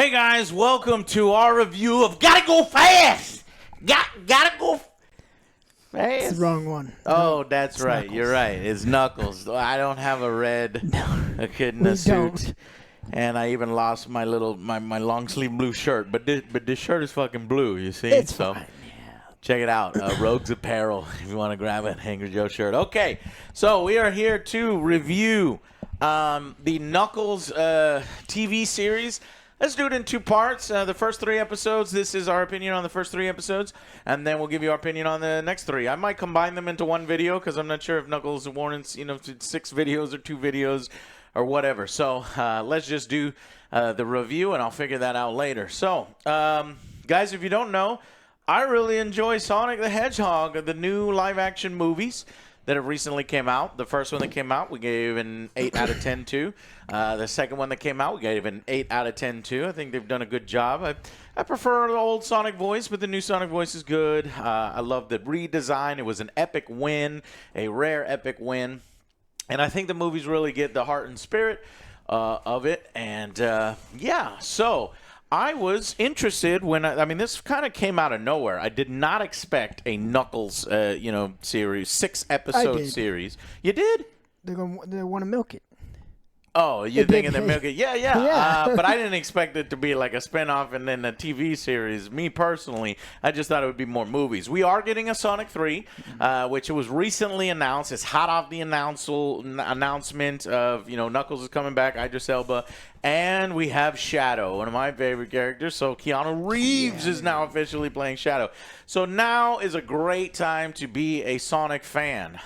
Hey guys, welcome to our review of Gotta Go Fast. Gotta go fast. It's the wrong one. Oh, that's right. Knuckles. You're right. It's Knuckles. I don't have a red echidna suit. Don't. And I even lost my long sleeve blue shirt. But this shirt is fucking blue, you see? It's fine. Check it out. Rogues Apparel, if you want to grab an AngryJoe shirt. Okay, so we are here to review the Knuckles TV series. Let's do it in two parts. The first 3 episodes, this is our opinion on the first 3 episodes, and then we'll give you our opinion on the next 3. I might combine them into one video because I'm not sure if Knuckles warrants, 6 videos or 2 videos or whatever. So let's just do the review, and I'll figure that out later. So, guys, if you don't know, I really enjoy Sonic the Hedgehog, the new live-action movies that have recently came out. The first one that came out, we gave an 8 out of 10 to. The second one that came out, we gave an 8 out of 10 to. I think they've done a good job. I prefer the old Sonic voice, but the new Sonic voice is good. I love the redesign. It was an epic win, a rare epic win. And I think the movies really get the heart and spirit of it. And, yeah, so I was interested when I mean, this kind of came out of nowhere. I did not expect a Knuckles, series, 6-episode series. You did? They want to milk it. Oh, you're thinking they're milking? Yeah. But I didn't expect it to be like a spinoff and then a TV series. Me personally, I just thought it would be more movies. We are getting a Sonic 3, which was recently announced. It's hot off the announcement of, Knuckles is coming back, Idris Elba. And we have Shadow, one of my favorite characters. So Keanu Reeves is now officially playing Shadow. So now is a great time to be a Sonic fan.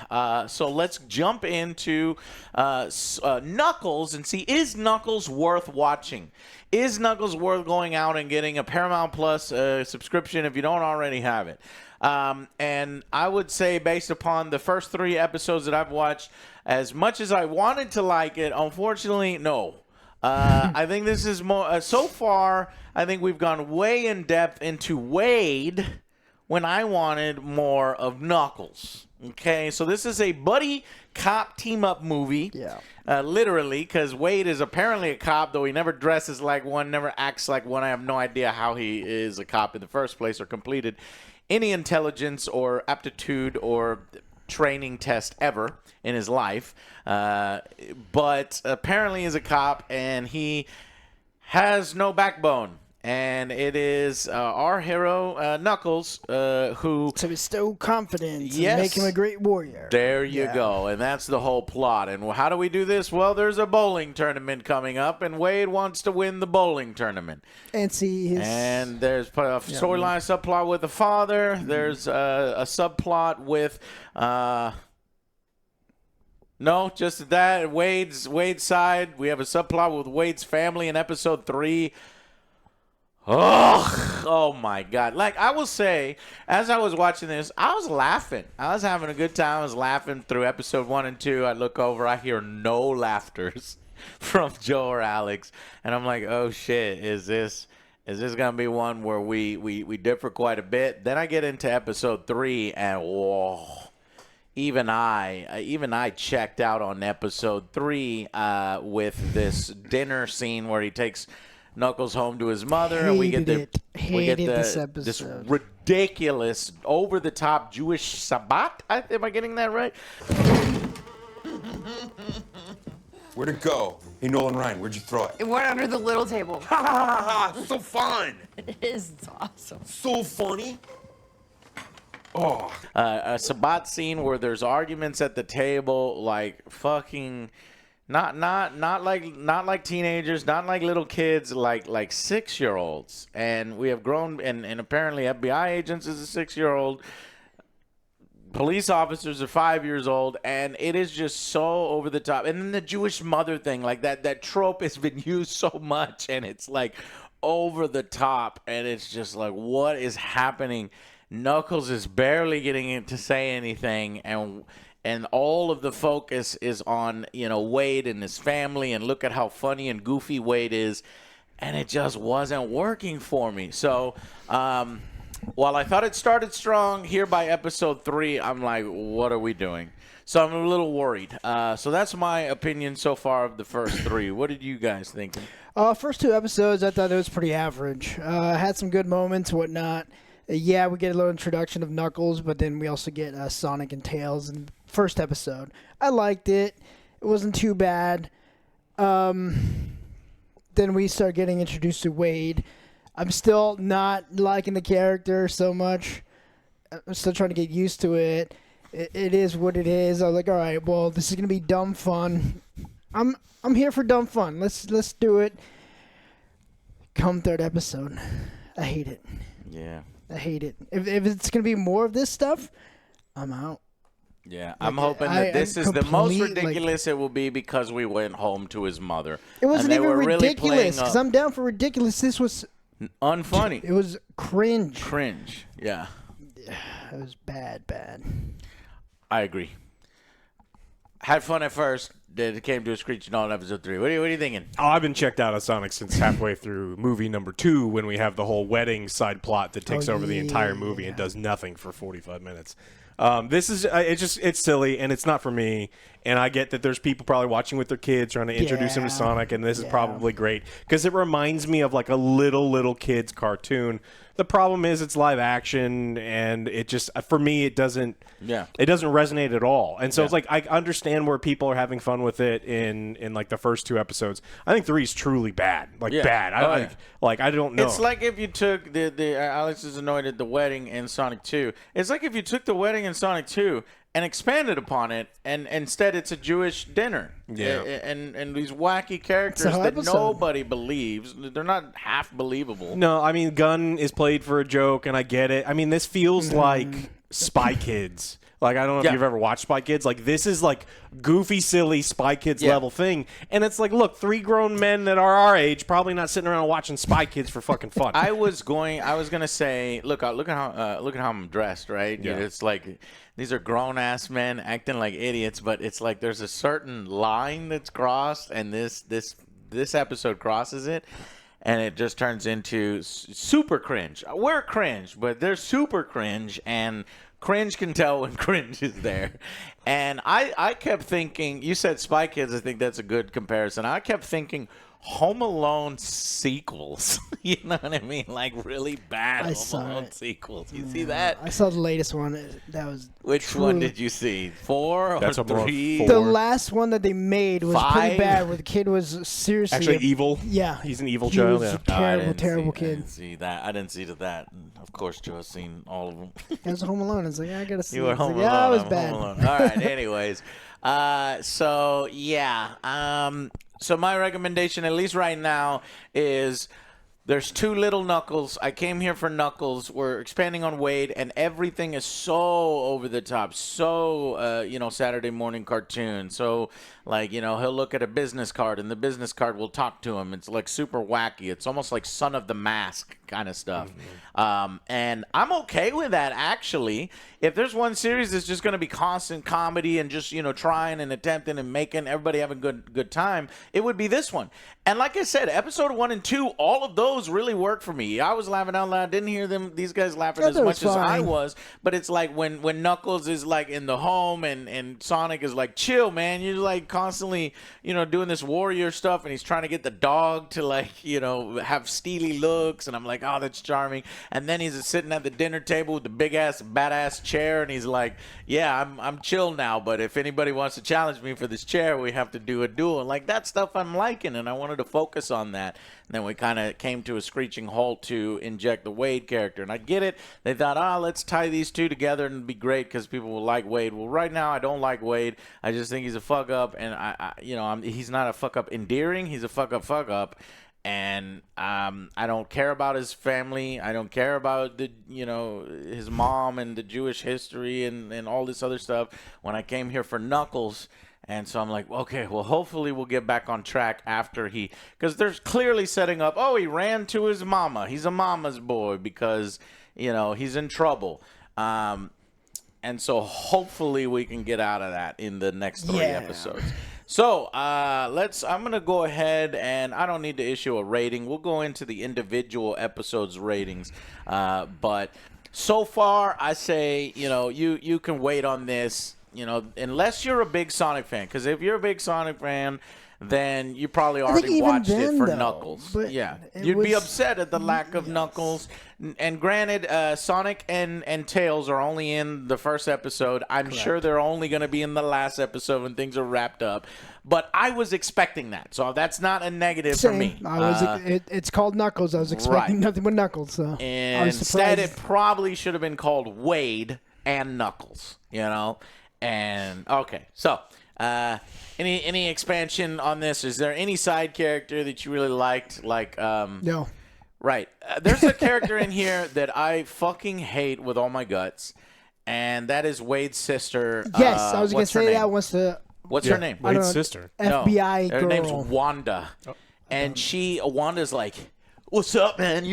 So let's jump into Knuckles and see, is Knuckles worth watching? Is Knuckles worth going out and getting a Paramount Plus subscription if you don't already have it? And I would say, based upon the first 3 episodes that I've watched, as much as I wanted to like it, unfortunately, no. I think this is more so far. I think we've gone way in depth into Wade when I wanted more of Knuckles. Okay, so this is a buddy cop team up movie. Yeah. Literally, because Wade is apparently a cop, though he never dresses like one, never acts like one. I have no idea how he is a cop in the first place or completed any intelligence or aptitude or training test ever in his life, but apparently he's a cop and he has no backbone, and it is our hero Knuckles who to bestow confidence yes, and make him a great warrior. There you go, and that's the whole plot. And how do we do this? Well, there's a bowling tournament coming up, and Wade wants to win the bowling tournament. And see his... And there's a storyline subplot with the father. There's a subplot with... no, just that. Wade's side. We have a subplot with Wade's family in episode 3. Oh my God. Like, I will say, as I was watching this, I was laughing. I was having a good time. I was laughing through episode 1 and 2. I look over, I hear no laughters from Joe or Alex. And I'm like, oh shit, is this going to be one where we differ quite a bit? Then I get into episode 3 and whoa. Even I checked out on episode 3 with this dinner scene where he takes Knuckles home to his mother, and we get this ridiculous, over-the-top Jewish Sabbat. Am I getting that right? Where'd it go? Hey, Nolan Ryan, where'd you throw it? It went under the little table. Ha ha ha ha! So fun! It is. It's awesome. So funny. Oh. A Sabbat scene where there's arguments at the table, like fucking, not like teenagers, not like little kids, like 6-year-olds, and we have grown, and apparently FBI agents is a 6-year-old. Police officers are 5 years old, and it is just so over the top. And then the Jewish mother thing, like that trope has been used so much, and it's like over the top, and it's just like, what is happening? Knuckles is barely getting it to say anything, and all of the focus is on, Wade and his family, and look at how funny and goofy Wade is, and it just wasn't working for me. So, while I thought it started strong, here by episode 3, I'm like, what are we doing? So I'm a little worried. So that's my opinion so far of the first 3. What did you guys think? First 2 episodes, I thought it was pretty average. Had some good moments, whatnot. Yeah, we get a little introduction of Knuckles, but then we also get Sonic and Tails in the first episode. I liked it. It wasn't too bad. Then we start getting introduced to Wade. I'm still not liking the character so much. I'm still trying to get used to it. It is what it is. I was like, all right, well, this is gonna be dumb fun. I'm here for dumb fun. Let's do it. Come 3rd episode, I hate it. Yeah. I hate it. If it's gonna be more of this stuff, I'm out. Yeah, I'm hoping that this is the most ridiculous it will be because we went home to his mother. It wasn't even really ridiculous because I'm down for ridiculous. This was unfunny. It was cringe. Cringe. Yeah. It was bad. I agree. Had fun at first. Then it came to a screeching halt in episode 3. What are you thinking? Oh, I've been checked out of Sonic since halfway through movie number 2 when we have the whole wedding side plot that takes over the entire movie and does nothing for 45 minutes. This is it's silly and it's not for me. And I get that there's people probably watching with their kids trying to introduce them to Sonic, and this is probably great because it reminds me of like a little kids cartoon. The problem is it's live action, and it just for me it doesn't resonate at all. And so it's like I understand where people are having fun with it in like the first 2 episodes. I think 3 is truly bad, bad. I don't know. It's like if you took the Alex is annoyed at the wedding in Sonic 2. It's like if you took the wedding in Sonic 2 and expanded upon it, and instead it's a Jewish dinner. Yeah. And these wacky characters that nobody believes. They're not half believable. No, I mean, Gunn is played for a joke, and I get it. I mean, this feels like Spy Kids. Like, I don't know if you've ever watched Spy Kids. Like, this is like goofy, silly Spy Kids level thing. And it's like, look, 3 grown men that are our age probably not sitting around watching Spy Kids for fucking fun. I was gonna say, look at how I'm dressed, right? Yeah. It's like these are grown ass men acting like idiots, but it's like there's a certain line that's crossed, and this episode crosses it. And it just turns into super cringe. We're cringe, but they're super cringe, and cringe can tell when cringe is there. And I kept thinking, you said Spy Kids, I think that's a good comparison. I kept thinking Home Alone sequels. You know what I mean? Like really bad Home Alone sequels. You see that? I saw the latest one. That was Which one did you see? 4 That's or 3? 4. The last one that they made was 5? pretty bad, where the kid was seriously Actually evil. Yeah, He's an evil he child. was Yeah. a terrible I kid. didn't see that. I didn't see that. Of course, Joe's seen all of them. It was Home Alone. I was like, I gotta see. You were it. Home Like, Alone. yeah, it was I'm bad. Home Alone. All right. Anyways, so yeah. So my recommendation, at least right now, is there's 2 little Knuckles. I came here for Knuckles. We're expanding on Wade, and everything is so over the top, so Saturday morning cartoon. So like he'll look at a business card, and the business card will talk to him. It's like super wacky. It's almost like Son of the Mask kind of stuff. And I'm okay with that, actually. If there's one series that's just going to be constant comedy and just trying and attempting and making everybody have a good time, it would be this one. And like I said, episode 1 and 2, all of those really worked for me. I was laughing out loud. Didn't hear these guys laughing as much as I was. But it's like when Knuckles is like in the home and Sonic is like, chill, man. You're like constantly doing this warrior stuff, and he's trying to get the dog to like have steely looks, and I'm like, oh, that's charming. And then he's sitting at the dinner table with the big ass badass chair, and he's like, yeah, I'm chill now, but if anybody wants to challenge me for this chair, we have to do a duel. And like that stuff I'm liking, and I wanted to focus on that. And then we kind of came to a screeching halt to inject the Wade character, and I get it. They thought, let's tie these 2 together and it'd be great because people will like Wade. Well, right now I don't like Wade. I just think he's a fuck up, and he's not a fuck up endearing. He's a fuck up. And I don't care about his family. I don't care about his mom and the Jewish history and all this other stuff when I came here for Knuckles. And so I'm like, okay, well, hopefully we'll get back on track after because they're clearly setting up, he ran to his mama. He's a mama's boy because, he's in trouble. And so hopefully we can get out of that in the next 3 episodes. So I'm going to go ahead, and I don't need to issue a rating. We'll go into the individual episodes ratings. But So far, I say, you can wait on this, unless you're a big Sonic fan. Because if you're a big Sonic fan, then you probably already even watched it then, for though, Knuckles. but Yeah, it you'd be was- upset at the lack of Knuckles. And granted, Sonic and Tails are only in the first episode. I'm sure they're only going to be in the last episode when things are wrapped up. But I was expecting that, so that's not a negative for me. I was. It's called Knuckles. I was expecting right. nothing but Knuckles. So I And was instead, surprised. it probably should have been called Wade and Knuckles, And okay, so any expansion on this? Is there any side character that you really liked? No. Right. There's a character in here that I fucking hate with all my guts, and that is Wade's sister. Yes, I was gonna what's her say name? that once the What's her name? I don't Wade's know, sister. FBI Her girl. name's Wanda. And Wanda's like, "What's up, man?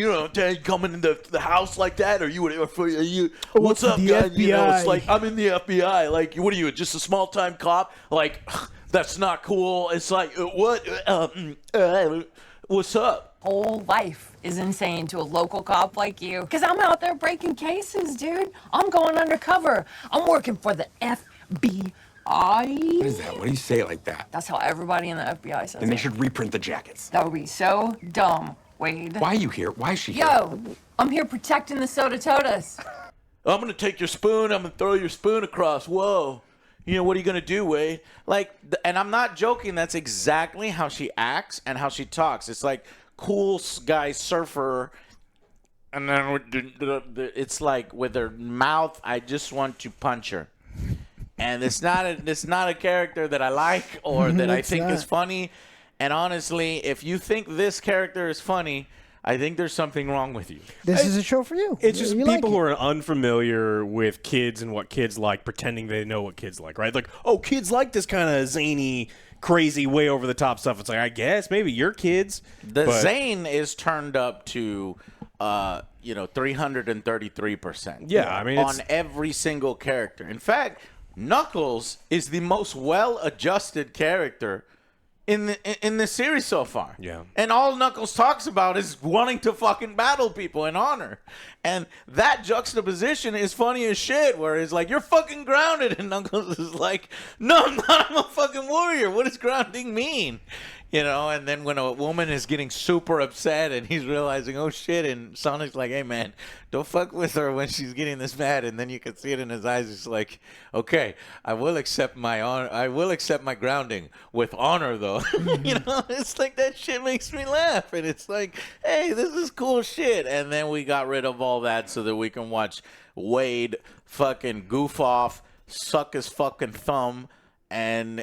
Coming into the house like that? Or you what's for up, the guy?" FBI. It's like, "I'm in the FBI. Like, what are you, just a small time cop? Like, that's not cool." It's like, "What? What's up?" Whole life is insane to a local cop like you. Because I'm out there breaking cases, dude. I'm going undercover. I'm working for the FBI. What is that? What do you say it like that? That's how everybody in the FBI says Then they it. should reprint the jackets. That would be so dumb, Wade. Why are you here? Why is she here? Yo, I'm here protecting the Soda Todas. I'm gonna take your spoon. I'm gonna throw your spoon across. Whoa. What are you gonna do, Wade? And I'm not joking. That's exactly how she acts and how she talks. It's like cool guy surfer, and then it's like with her mouth, I just want to punch her. And it's not a character that I like or that I It's think is not. funny. And honestly, if you think this character is funny, I think there's something wrong with you. This is a show for you. It's just You people like who it. are unfamiliar with kids and what kids like, pretending they know what kids like, right? Like, oh, kids like this kind of zany, crazy, way over the top stuff. It's like, I guess maybe your kids. The but- Zane is turned up to 333%. Yeah, I mean, on it's- every single character. In fact, Knuckles is the most well-adjusted character in the series so far. Yeah. And all Knuckles talks about is wanting to fucking battle people in honor. And that juxtaposition is funny as shit, where it's like, "You're fucking grounded," and Knuckles is like, "No, I'm not. I'm a fucking warrior. What does grounding mean?" And then when a woman is getting super upset and he's realizing, "Oh shit," and Sonic's like, "Hey man, don't fuck with her when she's getting this mad," and then you can see it in his eyes. It's like, "Okay, I will accept my honor. I will accept my grounding with honor, though." It's like that shit makes me laugh, and it's like, "Hey, this is cool shit." And then we got rid of all that so that we can watch Wade fucking goof off, suck his fucking thumb, and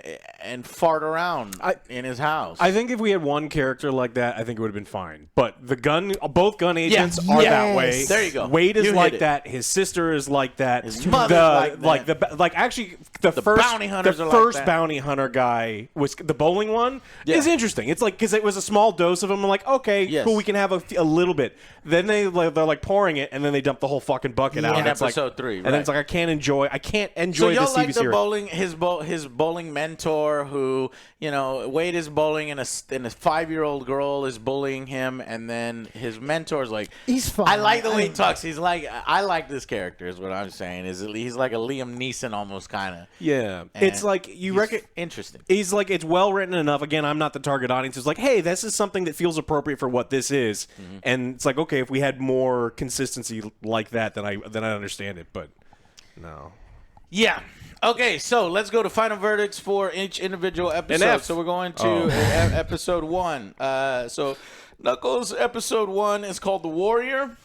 fart around in his house. I think if we had one character like that, I think it would have been fine. But both gun agents are that way. Yes. There you go. Wade is You hit like it. that. His sister is like that. His mother's like that. Actually, the first bounty hunters the are like first that. bounty hunter guy was the bowling one. Yeah. Is interesting. It's like because it was a small dose of them. I'm like, okay, Yes. cool. We can have a little bit. Then they're like pouring it, and then they dump the whole fucking bucket out. In And it's like- episode 3, and then it's right. like I can't enjoy So this y'all TV like the series. bowling, his bowling mentor, who Wade is bowling, and a 5-year-old girl is bullying him, and then his mentor's like, He's fine. I like the way he talks. He's like, I like this character, is what I'm saying. He's like a Liam Neeson almost kind of. Yeah, it's like you reckon. Interesting. He's like, it's well written enough. Again, I'm not the target audience. It's like, hey, this is something that feels appropriate for what this is. Mm-hmm. And it's like, okay, if we had more consistency like that, then I understand it. But no. Yeah. Okay, so let's go to final verdicts for each individual episode. F. So we're going to episode 1. So Knuckles episode 1 is called The Warrior.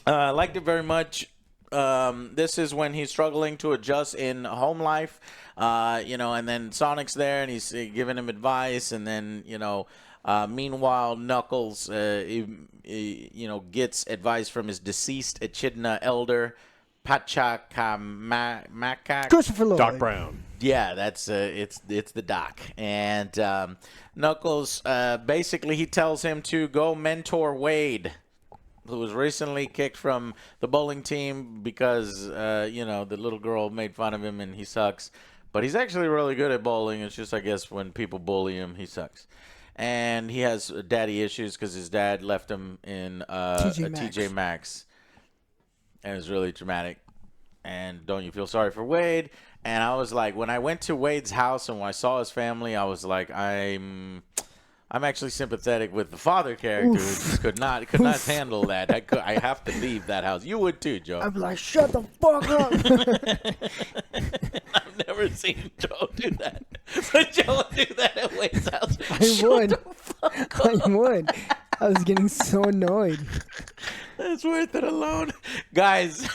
I liked it very much. This is when he's struggling to adjust in home life, and then Sonic's there and he's giving him advice, and then meanwhile Knuckles gets advice from his deceased Echidna elder Pachacamaca. Christopher Lloyd. Doc Brown. Yeah, that's it's the doc. And Knuckles basically he tells him to go mentor Wade, who was recently kicked from the bowling team because the little girl made fun of him and he sucks. But he's actually really good at bowling. It's just, I guess, when people bully him, he sucks. And he has daddy issues because his dad left him in TJ a TJ Maxx. and it was really dramatic. And don't you feel sorry for Wade? And I was like, when I went to Wade's house and when I saw his family, I was like, I'm actually sympathetic with the father character who just could not handle that. I have to leave that house. You would too, Joe. I'm like, shut the fuck up. I've never seen Joe do that. But Joe would do that at Wade's house. I would. I would. I was getting so annoyed. It's worth it alone. Guys,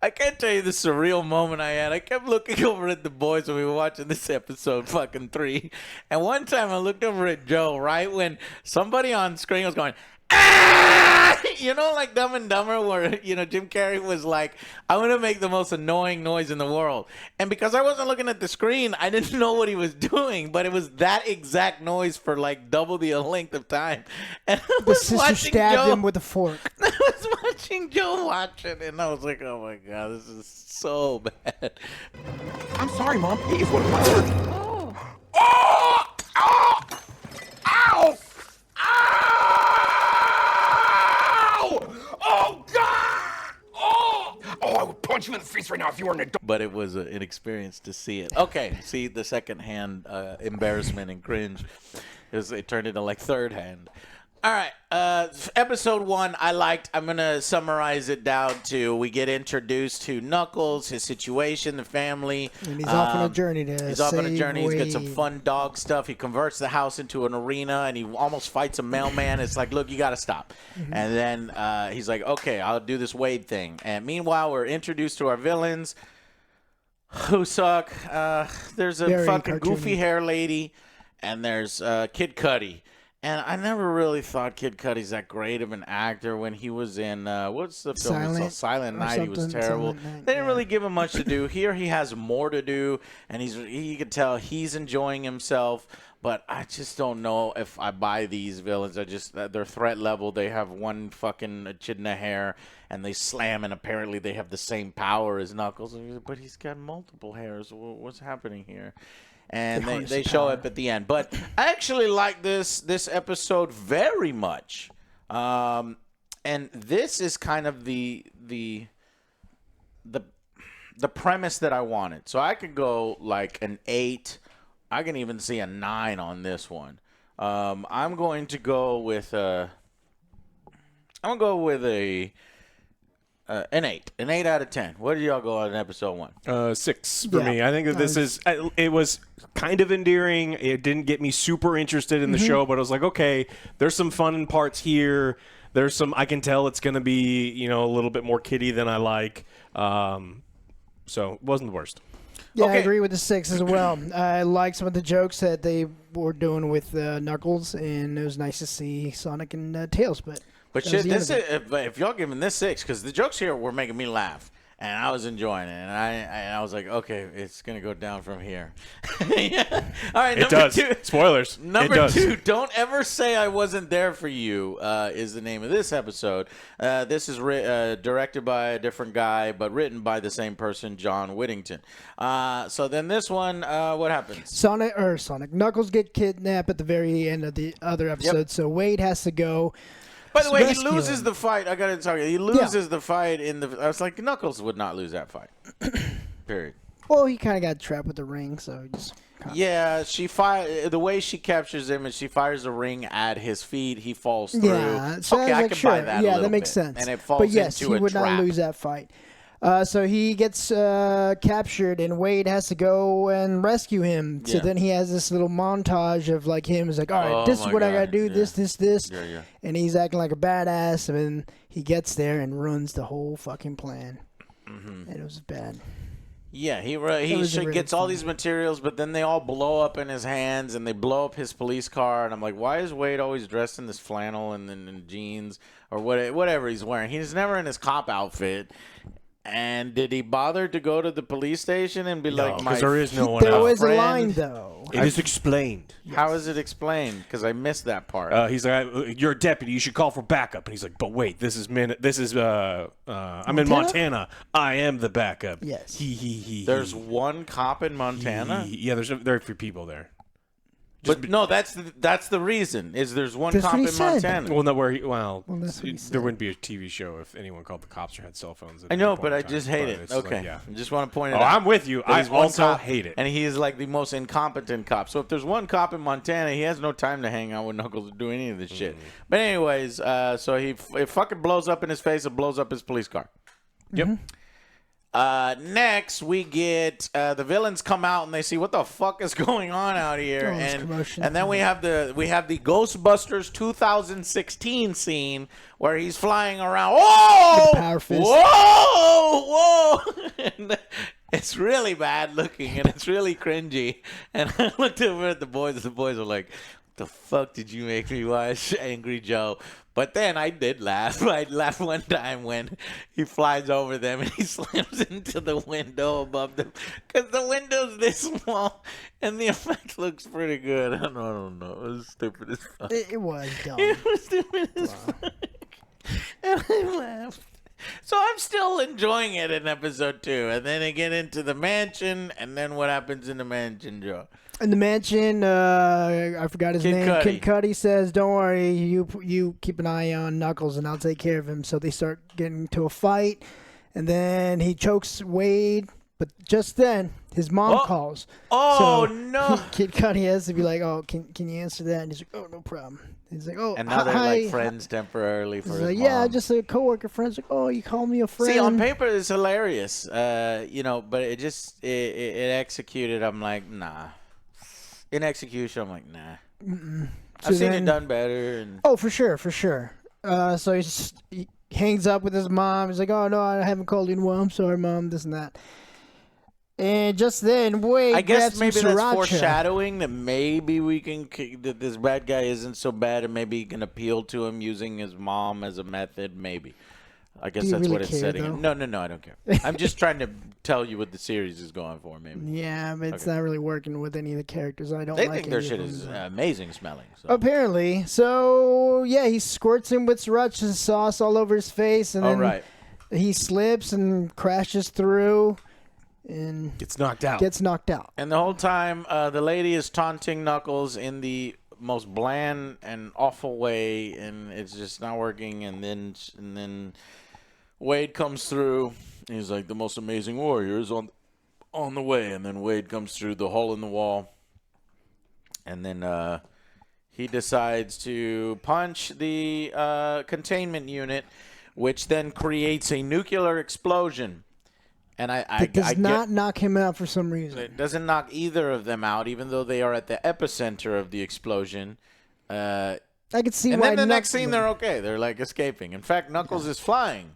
I can't tell you the surreal moment I had. I kept looking over at the boys when we were watching this episode, fucking 3. And one time I looked over at Joe right when somebody on screen was going, ah! You know, like Dumb and Dumber, where, you know, Jim Carrey was like, I'm going to make the most annoying noise in the world. And because I wasn't looking at the screen, I didn't know what he was doing, but it was that exact noise for like double the length of time. And I The was sister watching stabbed Joe, him with a fork. I was watching Joe watch it, and I was like, oh my God, this is so bad. I'm sorry, Mom. It is what it was. Oh. Oh! Oh! Ow! Ow! Oh, God! Oh! Oh, I would punch you in the face right now if you were an adult. But it was an experience to see it. Okay, see the second-hand embarrassment and cringe. It turned into like third-hand. All right, episode 1 I liked. I'm going to summarize it down to we get introduced to Knuckles, his situation, the family. And he's off on a journey to He's off on a save journey. He's got some Wade. fun dog stuff. He converts the house into an arena, and he almost fights a mailman. It's like, look, you got to stop. And then he's like, okay, I'll do this Wade thing. And meanwhile, we're introduced to our villains who suck. There's a Very fucking cartoony. goofy hair lady, and there's Kid Cudi. And I never really thought Kid Cudi's that great of an actor when he was in, what's the film? Silent or Night. He was something, terrible. Silent Night, They didn't yeah. really give him much to do. Here he has more to do, and you can tell he's enjoying himself. But I just don't know if I buy these villains. Their threat level, they have one fucking echidna hair, and they slam, and apparently they have the same power as Knuckles. But he's got multiple hairs. What's happening here? And they show up at the end. But I actually like this episode very much. And this is kind of the premise that I wanted. So I could go like an 8. I can even see a 9 on this one. I'm going to go with an 8. An 8 out of 10. What did y'all go on in episode 1? 6 for Yeah. me. I think that this is it was kind of endearing. It didn't get me super interested in the show, but I was like, okay, there's some fun parts here. There's some I can tell it's going to be, you know, a little bit more kiddie than I like. So it wasn't the worst. Yeah, I Okay. agree with the 6 as well. I like some of the jokes that they were doing with Knuckles, and it was nice to see Sonic and Tails. But But that shit, was the this end of is, if y'all giving this 6, because the jokes here were making me laugh, and I was enjoying it, and I was like, okay, it's gonna go down from here. Yeah. All right, It number does. 2. Spoilers. Number it does. 2, don't ever say I wasn't there for you, is the name of this episode. This is directed by a different guy, but written by the same person, John Whittington. So then this one, what happens? Sonic Knuckles get kidnapped at the very end of the other episode, so Wade has to go. By the way, he rescue loses him. the fight. I gotta tell you, he loses the fight in the. I was like, Knuckles would not lose that fight. Period. Well, he kind of got trapped with the ring, so he just. Yeah, the way she captures him is she fires a ring at his feet. He falls through. Yeah, so okay, I I was can like, sure. buy that. Yeah, a little that makes bit. sense. And it falls but yes, into he a would trap. not lose that fight. So he gets captured, and Wade has to go and rescue him. So Yeah. then he has this little montage of like him. He's like, "All right, Oh this is my what I God, gotta do. yeah. This." Yeah. And he's acting like a badass, and then he gets there and ruins the whole fucking plan. And it was bad. Yeah, he was really gets all funny. these materials, but then they all blow up in his hands, and they blow up his police car. And I'm like, why is Wade always dressed in this flannel and jeans or whatever he's wearing? He's never in his cop outfit. And did he bother to go to the police station and be like, my because there is no one There else. was a friend. line though. It is explained. How is it explained? Because I missed that part. He's like, "You're a deputy. You should call for backup." And he's like, "But wait, I'm in Montana. I am the backup." Yes. He. There's one cop in Montana? Yeah, there are a few people there. But no, that's the reason. Is there's one That's cop what he in said. Montana. Well, no, that's what he said. there wouldn't be a TV show if anyone called the cops or had cell phones. At I any know, point but in I time. just hate But it. it's like, Okay, yeah. I just want to point it Oh, out. I'm with you. That I he's one also cop, hate it. and he is like the most incompetent cop. So if there's one cop in Montana, he has no time to hang out with Knuckles or do any of this shit. But anyways, so it fucking blows up in his face. It blows up his police car. Yep. Next, we get the villains come out and they see what the fuck is going on out here, Oh, it's commotion. and then we have the Ghostbusters 2016 scene where he's flying around. Whoa! With power fist. Whoa! And it's really bad looking and it's really cringy. And I looked over at the boys. The boys are like, "What the fuck did you make me watch, Angry Joe?" But then I did laugh. I laughed one time when he flies over them and he slams into the window above them because the window's this small and the effect looks pretty good. I don't know. It was stupid as fuck. It was dumb. It was stupid as fuck. And I laughed. So I'm still enjoying it in episode 2. And then they get into the mansion. And then what happens in the mansion, Joe? In the mansion, I forgot his name. Cudi. Kid Cudi says, "Don't worry, you keep an eye on Knuckles, and I'll take care of him." So they start getting into a fight, and then he chokes Wade. But just then, his mom calls. Oh, So no. Kid Cudi has to be like, "Oh, can you answer that?" And he's like, "Oh, no problem." He's like, "Oh, And now they're hi. like friends temporarily for He's his like, mom. "Yeah, just a coworker friend." He's like, "Oh, you call me a friend." See, on paper it's hilarious, but it just it executed. I'm like, nah. In execution, I'm like, nah. So I've seen then- it done better. And Oh, for sure. So he hangs up with his mom. He's like, "Oh no, I haven't called you in a while. I'm sorry, Mom. This and that." And just then, Wade I guess grabs maybe some that's sriracha. foreshadowing that maybe that this bad guy isn't so bad, and maybe he can appeal to him using his mom as a method. Maybe. I guess Do you that's really what it's care, setting. though? No, I don't care. I'm just trying to tell you what the series is going for. Maybe Yeah, but it's Okay. not really working with any of the characters. I don't they like think their any shit of is them. amazing smelling. So. Apparently. So, yeah, he squirts him with sriracha sauce all over his face, and All then right. he slips and crashes through and Gets knocked out. gets knocked out. And the whole time, the lady is taunting Knuckles in the most bland and awful way, and it's just not working. And then Wade comes through. He's like, "The most amazing warrior is on the way." And then Wade comes through the hole in the wall, and then he decides to punch the containment unit, which then creates a nuclear explosion. And I It does get- not knock him out for some reason. it doesn't knock either of them out, even though they are at the epicenter of the explosion. I could see And why then the next Knuckles- scene, they're okay. They're like escaping. In fact, Knuckles is flying,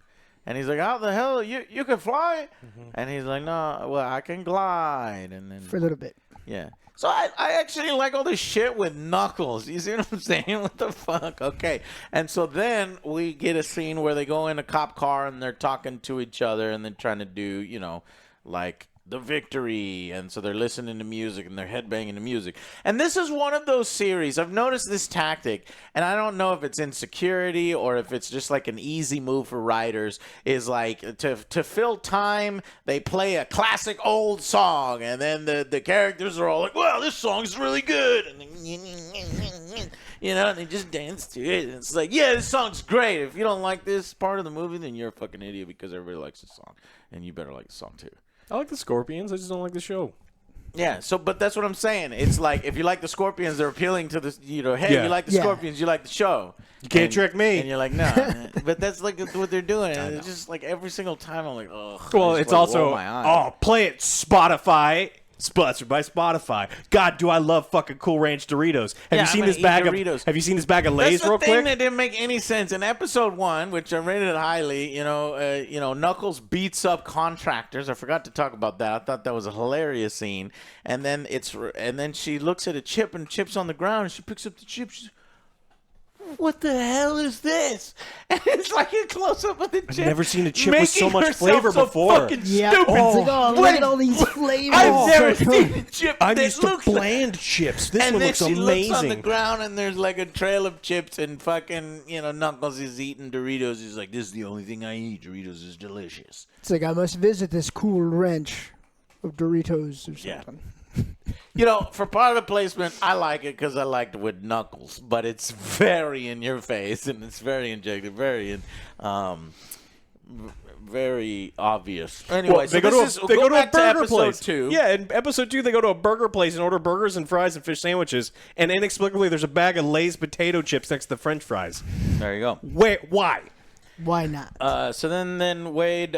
and he's like, "How the hell you can fly?" And he's like, "No, well, I can glide." And then for a little bit. yeah. So I actually like all this shit with Knuckles. You see what I'm saying? What the fuck? Okay. And so then we get a scene where they go in a cop car and they're talking to each other and then trying to do, like the victory. And so they're listening to music and they're headbanging to music. And this is one of those series. I've noticed this tactic, and I don't know if it's insecurity or if it's just like an easy move for writers, is like to fill time, they play a classic old song, and then the characters are all like, "Well, this song's really good." And and they just dance to it. And it's like, "Yeah, this song's great. If you don't like this part of the movie, then you're a fucking idiot because everybody likes this song. And you better like the song too." I like the Scorpions. I just don't like the show. Yeah, but that's what I'm saying. It's like, if you like the Scorpions, they're appealing to the, hey, Yeah. you like the Yeah. Scorpions, you like the show. You can't And- trick me. And you're like, no. But that's like what they're doing. And it's just like every single time I'm like, ugh. Well, I just it's wanna also roll my eyes. play it Spotify. Sponsored by Spotify. God, do I love fucking Cool Ranch Doritos? Have Yeah, you seen I'm this gonna eat bag of Doritos. Have you seen this bag of Lay's That's the real thing quick? that didn't make any sense. In episode 1, which I rated highly, Knuckles beats up contractors. I forgot to talk about that. I thought that was a hilarious scene. And then she looks at a chip, and chip's on the ground, and she picks up the chip. She's, "What the hell is this?" And it's like a close up of the chip. never seen a chip with so making much herself flavor so before. fucking Yeah. stupid. It's like, oh, look Wait, at all these flavors. I've never So seen cool. a chip I'm that used to looks like. bland chips. This And one then looks she amazing. looks on the ground, and there's like a trail of chips, and fucking, Knuckles is eating Doritos. He's like, "This is the only thing I eat. Doritos is delicious." It's like, I must visit this Cool Ranch of Doritos or Yeah. something. You know, for product placement, I like it because I liked it with Knuckles, but it's very in your face and it's very injected, very obvious. Anyway, Well, they so go to a back to burger episode place. 2. Yeah, in episode 2, they go to a burger place and order burgers and fries and fish sandwiches, and inexplicably, there's a bag of Lay's potato chips next to the French fries. There you go. Wait, why? Why not? So then Wade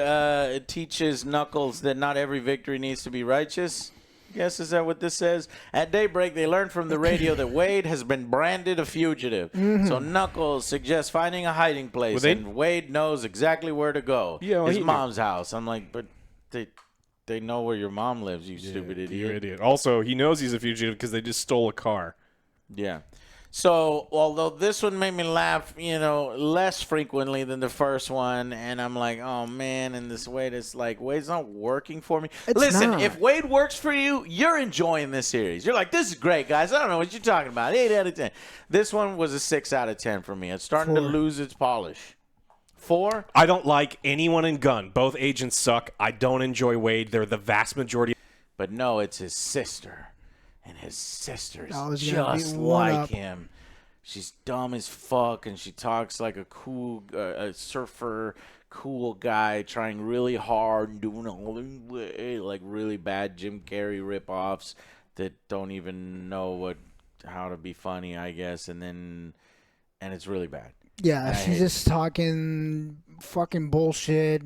teaches Knuckles that not every victory needs to be righteous. I guess, is that what this says? At daybreak, they learn from the radio that Wade has been branded a fugitive. So Knuckles suggests finding a hiding place, and Wade knows exactly where to go. Yeah, well, his he mom's house. I'm like, but they know where your mom lives, you stupid idiot. You idiot. Also, he knows he's a fugitive because they just stole a car. Yeah. So, although this one made me laugh, you know, less frequently than the first one, and I'm like, oh man, and this Wade is like, Wade's not working for me. Listen, not. if Wade works for you, you're enjoying this series. You're like, this is great, guys. I don't know what you're talking about. 8 out of 10. This one was a 6 out of 10 for me. It's starting to lose its polish. 4? I don't like anyone in Gun. Both agents suck. I don't enjoy Wade. They're the vast majority. But no, it's his sister. And his sister's Always gonna just be one like up. him. She's dumb as fuck, and she talks like a cool a surfer, cool guy, trying really hard and doing all the like really bad Jim Carrey ripoffs that don't even know how to be funny, I guess, and it's really bad. Yeah, she's just talking fucking bullshit,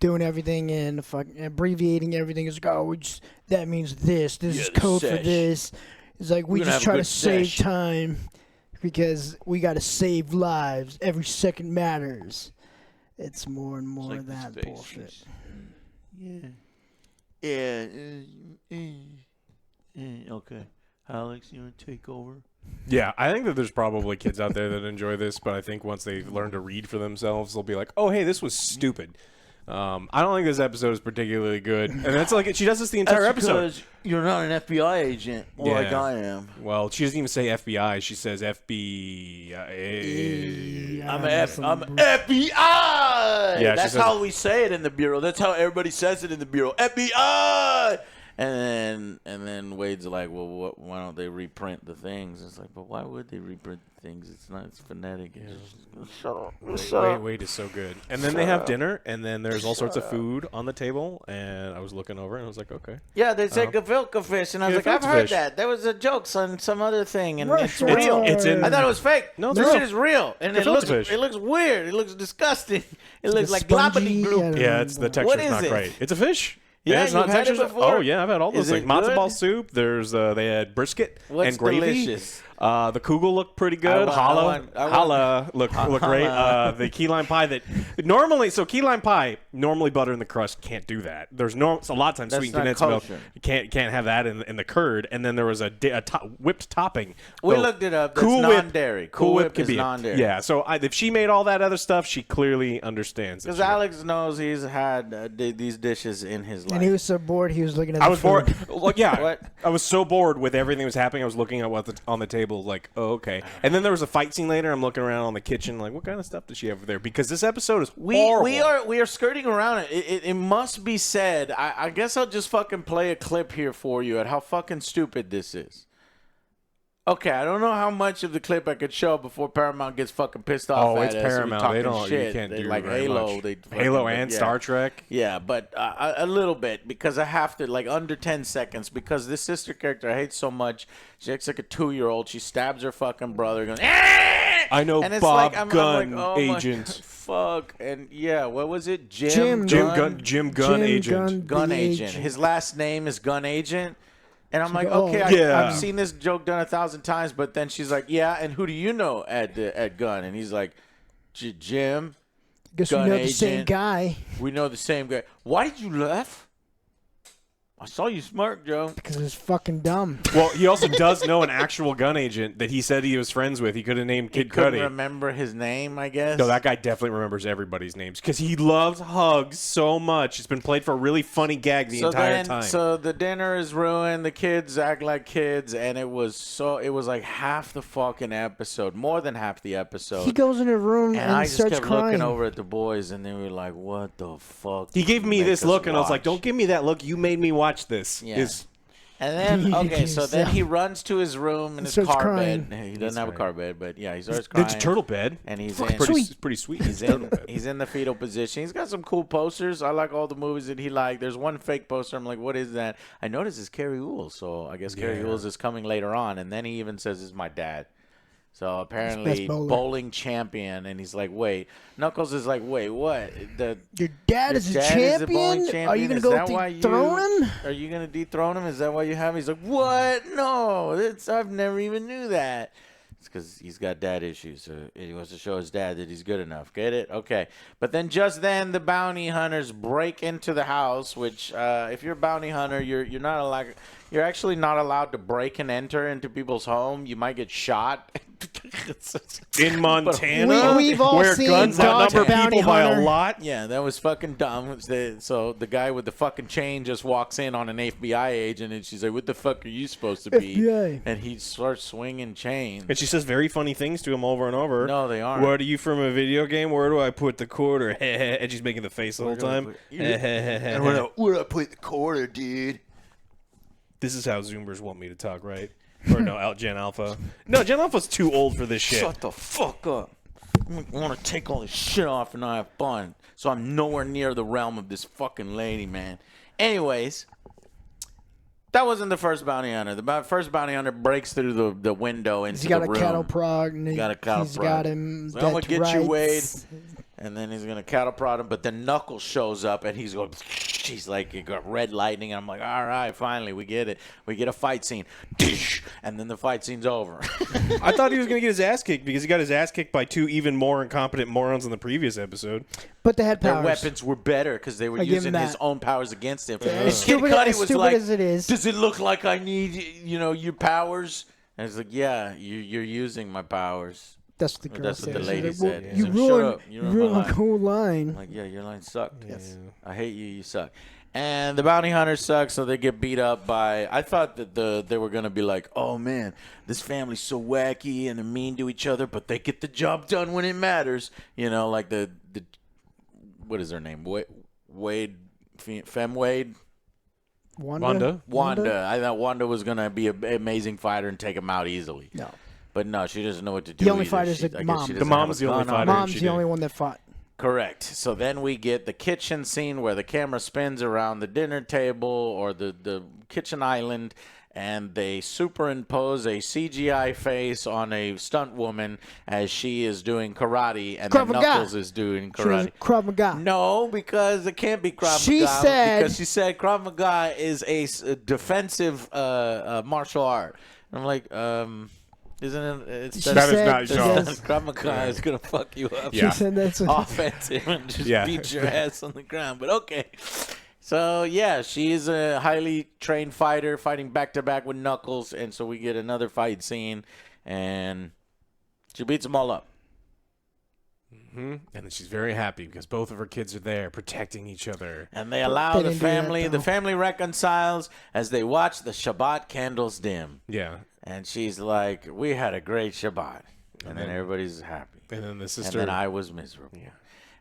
doing everything and fucking abbreviating everything. It's like, oh, that means this. This is code for this. It's like we just try to save time because we got to save lives. Every second matters. It's more and more of that bullshit. Yeah. Okay. Alex, you want to take over? Yeah, I think that there's probably kids out there that enjoy this, but I think once they learn to read for themselves, they'll be like, oh, hey, this was stupid. I don't think this episode is particularly good. And that's like, she does this the entire episode. Because you're not an FBI agent like I am. Well, she doesn't even say FBI. She says FBI. I'm FBI. Yeah, that's how we say it in the bureau. That's how everybody says it in the bureau. FBI. And then Wade's like, well, why don't they reprint the things? It's like, but why would they reprint the things? It's not. It's phonetic. Shut up. Wade is so good. And then they have dinner, and then there's all sorts of food on the table. And I was looking over, and I was like, okay. Yeah, they say gefilte fish, and I was like, I've heard that. There was a joke on some other thing, and it's real. It's in. I thought it was fake. No, it's this real. shit is real, and it looks weird. It looks disgusting. It looks like globbity gloop. Yeah, it's the texture's not great. It's a fish. Yeah, it's not you've had it textured. before? Oh yeah, I've had all those Is it things. Matzo good? ball soup. There's they had brisket What's and gravy. delicious? The kugel looked pretty good. I Challah looked great. The key lime pie that normally key lime pie normally butter in the crust can't do that. There's a lot of times That's sweet not condensed milk kosher. you can't have that in the curd. And then there was a whipped topping. We So looked it up. That's Cool Whip- non-dairy. Cool Whip is can be non-dairy. Yeah. So if she made all that other stuff, she clearly understands. Because Alex knows he's had these dishes in his life. And he was so bored, he was looking at I the was food. bored. Well, yeah, What? I was so bored with everything that was happening. I was looking at what's on the table, like, oh, okay. And then there was a fight scene later. I'm looking around on the kitchen, like, what kind of stuff does she have over there? Because this episode is horrible. We are skirting around it. It must be said. I guess I'll just fucking play a clip here for you at how fucking stupid this is. Okay, I don't know how much of the clip I could show before Paramount gets fucking pissed off. Oh, at it's us. We're Paramount. talking They don't. Shit. You can't They do like very Halo. much. They Halo fucking- and yeah. Star Trek. Yeah, but a little bit because I have to, like, under 10 seconds because this sister character I hate so much. She acts like a 2-year-old. She stabs her fucking brother. Going, "Ah!" I know and it's Bob like, I'm Gunn, like, oh my agent. God, fuck. And yeah, what was it? Jim Gun Jim agent. Gun the agent. His last name is Gun Agent. And I'm like, oh, okay, yeah. I've seen this joke done 1,000 times, but then she's like, yeah, and who do you know at Gun? And he's like, Jim. Guess we Gun know the same agent. guy. We know the same guy. Why did you laugh? I saw you smirk, Joe. Because it's fucking dumb. Well, he also does know an actual gun agent that he said he was friends with. He could have named Kid Couldn't Cudi. remember his name, I guess. No, that guy definitely remembers everybody's names because he loves hugs so much. It's been played for a really funny gag the entire time. So the dinner is ruined. The kids act like kids, and it was like half the fucking episode, more than half the episode. He goes in a room and and I just starts kept crying. looking over at the boys, and they were like, "What the fuck?" He gave me Make this us look, and I was like, watch? "Don't give me that look. You made me watch this." Yeah. And then, okay, so then he runs to his room in his car crying. bed. He doesn't have a car bed, but yeah, he starts crying. Ninja Turtle bed. And he's pretty sweet. He's in the fetal position. He's got some cool posters. I like all the movies that he liked. There's one fake poster. I'm like, what is that? I noticed it's Carrie Ools, so I guess Carrie Ools is coming later on. And then he even says it's my dad. So apparently bowling champion, and he's like, wait. Knuckles is like, wait, what? Your dad is a champion? Are you going to go dethrone him? Are you going to dethrone him? Is that why you have him? He's like, what? No, I've never even knew that. It's because he's got dad issues. So he wants to show his dad that he's good enough. Get it? Okay. But then just then the bounty hunters break into the house, which if you're a bounty hunter, you're not allowed. You're actually not allowed to break and enter into people's home. You might get shot. In Montana, we've all where seen guns Dodge outnumber Bounty people by a Hunter. lot. Yeah, that was fucking dumb. So the guy with the fucking chain just walks in on an FBI agent, and she's like, "What the fuck are you supposed to be?" FBI. And he starts swinging chains. And she says very funny things to him over and over. No, they aren't. What are you from a video game? Where do I put the quarter? And she's making the face the whole time. And where do I put the quarter, dude? This is how Zoomers want me to talk, right? Or no, Gen Alpha. No, Gen Alpha's too old for this shit. Shut the fuck up. I want to take all this shit off and I have fun. So I'm nowhere near the realm of this fucking lady, man. Anyways, that wasn't the first bounty hunter. The first bounty hunter breaks through the window into the room. He's got a cattle prod. And He's got him. So I'm going to get you, Wade. And then he's going to cattle prod him. But then Knuckles shows up and he's going, she's like, you got red lightning. And I'm like, all right, finally, we get it. We get a fight scene. And then the fight scene's over. I thought he was going to get his ass kicked because he got his ass kicked by two even more incompetent morons in the previous episode. But they had powers. Their weapons were better because they were using his own powers against him. As Kid stupid, Cudi as was stupid like, as it is. does it look like I need, your powers? And he's like, yeah, you're using my powers. That's what the girl That's said. what the lady said. You Shut ruined, up. you ruined my whole line. I'm like, yeah, your line sucked. Yes. I hate you. You suck. And the bounty hunters suck, so they get beat up by. I thought that they were gonna be like, oh man, this family's so wacky and they're mean to each other, but they get the job done when it matters. Like the what is her name? Wade, Fem Wade. Wanda. I thought Wanda was gonna be an amazing fighter and take him out easily. No. But no, she doesn't know what to do. The only either. fighter is the mom. The mom's the only fighter. Mom's the only one that fought. Correct. So then we get the kitchen scene where the camera spins around the dinner table or the kitchen island, and they superimpose a CGI face on a stunt woman as she is doing karate, and then Knuckles is doing karate. Krav Maga. No, because it can't be Krav She Maga. said- Because she said Krav Maga is a defensive martial art. And I'm like, isn't it? That is not Krav Maga is gonna fuck you up. Yeah. She said that's Offensive and just beat your ass on the ground. But okay. So yeah, she is a highly trained fighter fighting back to back with Knuckles, and so we get another fight scene, and she beats them all up. And then she's very happy because both of her kids are there protecting each other. And they allow They the didn't do that, family. though. The family reconciles as they watch the Shabbat candles dim. Yeah. And she's like, "We had a great Shabbat," and then everybody's happy. And then the sister. And then I was miserable. Yeah.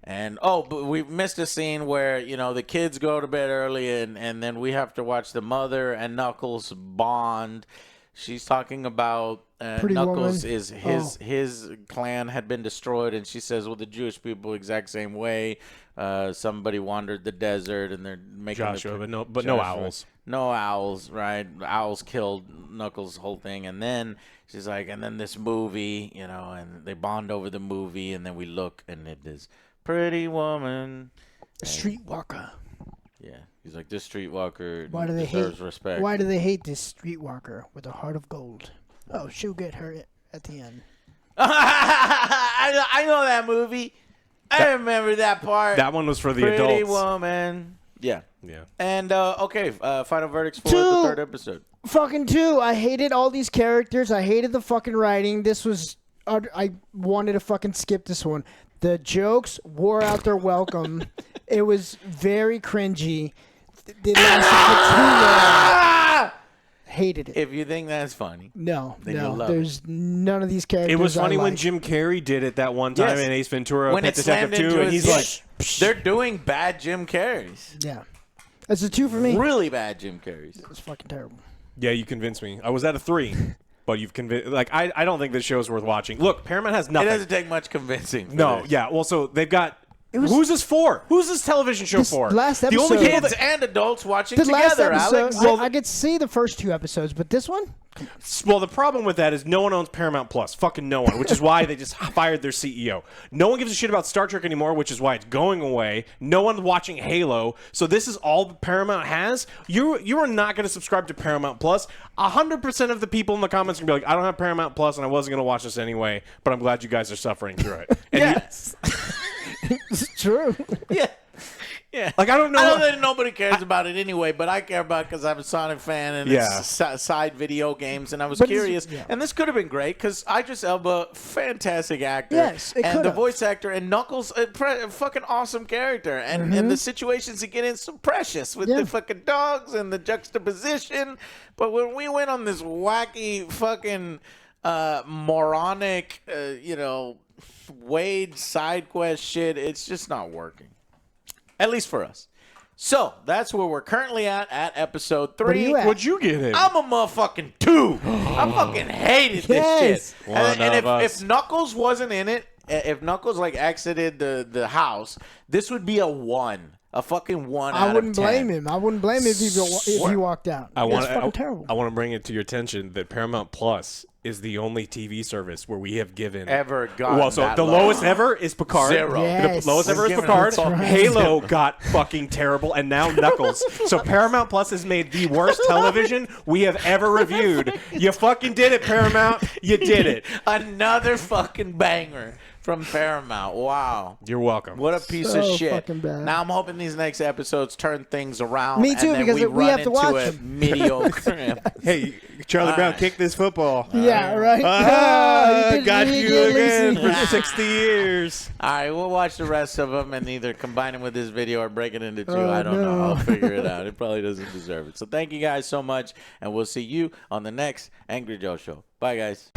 And but we missed a scene where the kids go to bed early, and then we have to watch the mother and Knuckles bond. She's talking about Knuckles Woman. is his clan had been destroyed, and she says, "Well, the Jewish people exact same way. Somebody wandered the desert, and they're making Joshua, but no owls. No owls, right? Owls killed Knuckles' whole thing, and then she's like, and then this movie, and they bond over the movie, and then we look, and it is Pretty Woman, Streetwalker. Yeah, he's like, this streetwalker Why do they deserves hate? respect. Why do they hate this streetwalker with a heart of gold? Oh, she'll get hurt at the end. I know that movie. I remember that part. That one was for the Pretty adults. Woman. Yeah. Yeah. And okay, final verdicts for the third episode. Fucking 2. I hated all these characters. I hated the fucking writing. This was. I wanted to fucking skip this one. The jokes wore out their welcome. It was very cringy. They lasted for too long. Hated it. If you think that's funny. No. love There's none of these characters. It was funny I when like. Jim Carrey did it that one time Yes. in Ace Ventura, When Pet it Detective slammed 2, into and his he's dick. like, They're doing bad Jim Carreys. Yeah. That's a 2 for me. Really bad Jim Carreys. It's fucking terrible. Yeah, you convinced me. I was at a 3. But you've convinced. Like, I don't think this show is worth watching. Look, Paramount has nothing. It doesn't take much convincing. No, this. yeah. Well, so they've got. Who's this for? Who's this television show for? Last the episode, only people Kids and adults watching the last together, episode, Alex. I could see the first 2 episodes, but this one? Well, the problem with that is no one owns Paramount Plus. Fucking no one, which is why they just fired their CEO. No one gives a shit about Star Trek anymore, which is why it's going away. No one's watching Halo. So this is all Paramount has. You are not going to subscribe to Paramount Plus. 100% of the people in the comments are going to be like, I don't have Paramount Plus, and I wasn't going to watch this anyway, but I'm glad you guys are suffering through it. And Yes. It's true. Yeah. Yeah. Like, I don't know. I know that nobody cares about it anyway, but I care about it because I'm a Sonic fan and Yeah. it's side video games, and I was But it's- curious. yeah. And this could have been great because Idris Elba, fantastic actor. Yes, it and the could've. voice actor, and Knuckles, a fucking awesome character. And the situations he get in so precious with Yeah. the fucking dogs and the juxtaposition. But when we went on this wacky fucking moronic, Wade side quest shit, it's just not working. At least for us. So that's where we're currently at episode 3. What are you at? What'd you get him? I'm a motherfucking 2. I fucking hated this Yes. shit. One And of us. if Knuckles wasn't in it, if Knuckles like exited the house, this would be a 1. A fucking 1 out I of wouldn't 10. blame him. I wouldn't blame him if he walked out. It's fucking terrible. I want to bring it to your attention that Paramount Plus is the only TV service where we have given Ever gotten Well, so that the low. lowest ever is Picard. 0. Yes. The lowest ever is We're giving Picard. them fucking Halo got fucking terrible, and now Knuckles. So Paramount Plus has made the worst television we have ever reviewed. You fucking did it, Paramount. You did it. Another fucking banger from Paramount. Wow. You're welcome. What a piece So of shit. fucking bad. Now I'm hoping these next episodes turn things around. Me too, and then because we run have to watch into a them. mediocre. Hey, Charlie Brown, kick this football. Yeah, right? Got did you it again Lucy. for 60 years. All right, we'll watch the rest of them and either combine them with this video or break it into 2. Oh, I don't know. no. I'll figure it out. It probably doesn't deserve it. So thank you guys so much, and we'll see you on the next Angry Joe show. Bye, guys.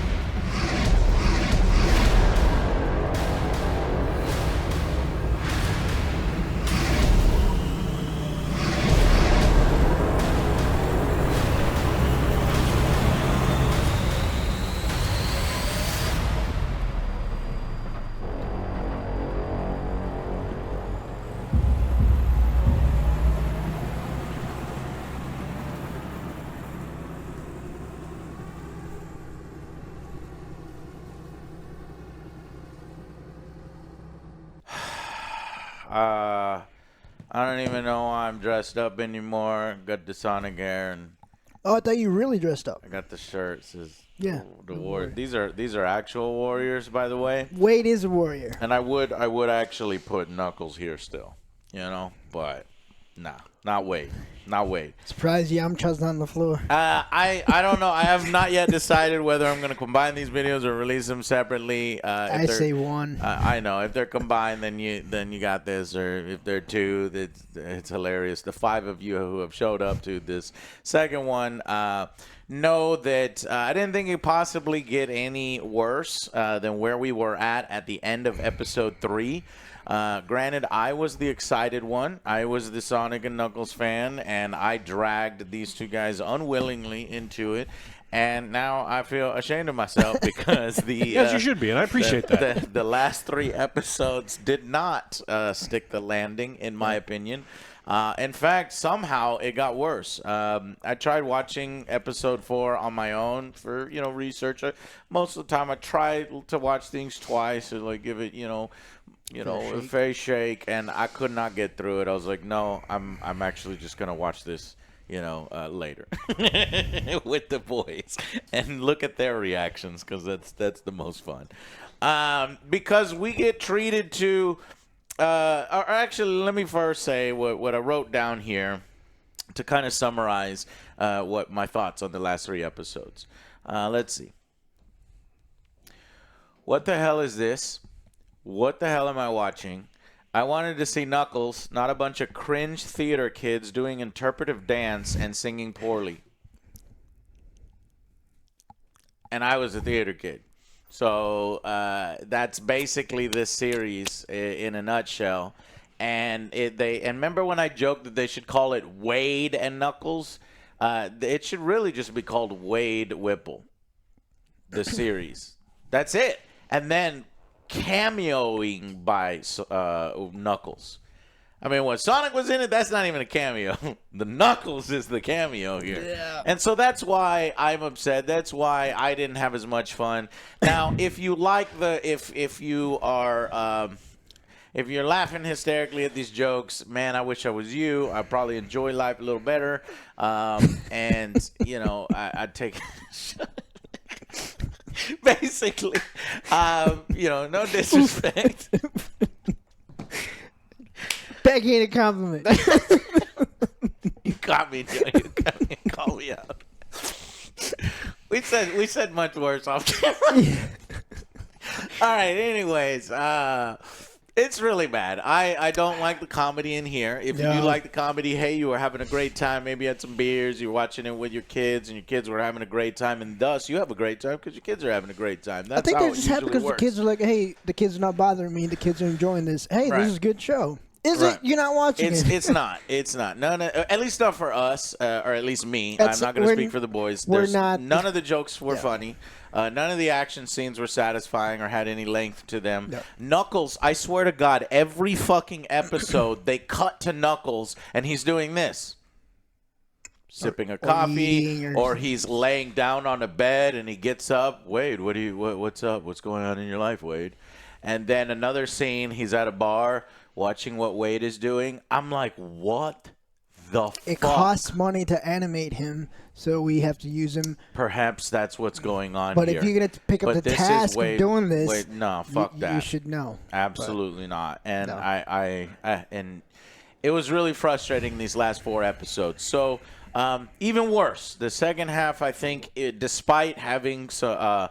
I don't even know why I'm dressed up anymore. Got the Sonic hair and Oh, I thought you really dressed up. I got the shirt. It says Yeah, the the warrior. These are actual warriors, by the way. Wade is a warrior. And I would actually put Knuckles here still, but nah, not Wade. Surprised Yamcha's not on the floor. I don't know. I have not yet decided whether I'm going to combine these videos or release them separately. I say 1. I know if they're combined, then you got this, or if they're 2, it's hilarious. The 5 of you who have showed up to this second one know that I didn't think it could possibly get any worse than where we were at the end of episode 3. Granted, I was the excited one. I was the Sonic and Knuckles fan, and I dragged these 2 guys unwillingly into it. And now I feel ashamed of myself because the Yes, you should be, and I appreciate that. The last 3 episodes did not stick the landing, in my opinion. In fact, somehow it got worse. I tried watching episode 4 on my own for research. Most of the time, I try to watch things twice or like give it a fair shake, and I could not get through it. I was like, no, I'm actually just gonna watch this later with the boys and look at their reactions because that's the most fun. Because we get treated to. Or actually, let me first say what I wrote down here to kind of summarize what my thoughts on the last 3 episodes. Let's see. What the hell is this? What the hell am I watching? I wanted to see Knuckles, not a bunch of cringe theater kids doing interpretive dance and singing poorly. And I was a theater kid. So that's basically this series in a nutshell. And remember when I joked that they should call it Wade and Knuckles? It should really just be called Wade Whipple, the series. That's it. And then cameoing by Knuckles. I mean, when Sonic was in it, that's not even a cameo. The Knuckles is the cameo here. Yeah. And so that's why I'm upset. That's why I didn't have as much fun. Now, if you like if you are if you're laughing hysterically at these jokes, man, I wish I was you. I probably enjoy life a little better. And you know, I'd take basically, you know, no disrespect. Begging a compliment. You got me, Joe. You got me. Call me out. We said much worse off camera. All right. Anyways, it's really bad. I don't like the comedy in here. If you do like the comedy, hey, you were having a great time. Maybe you had some beers. You were watching it with your kids, and your kids were having a great time, and thus you have a great time because your kids are having a great time. That's I think how they're it just happy usually because the works. kids are like, hey, the kids are not bothering me. The kids are enjoying this. Hey, Right. this is a good show. Is Right. it? You're not watching it. It's not. It's not. None. At least not for us, or at least me. That's- I'm not going to we're- speak for the boys. we're not- None of the jokes were funny. None of the action scenes were satisfying or had any length to them. No. Knuckles, I swear to God, every fucking episode they cut to Knuckles and he's doing this. Sipping a coffee, eating or he's laying down on a bed and he gets up. Wade, what's up? What's going on in your life, Wade? And then another scene, he's at a bar watching what Wade is doing. I'm like, what the It fuck? costs money to animate him, so we have to use him. Perhaps that's what's going on But here. if you're going to pick up But the this is task Wade- of doing this, Wade, no, fuck that. you should know. Absolutely not. And No. I and it was really frustrating these last 4 episodes. So even worse, the second half, I think, despite having so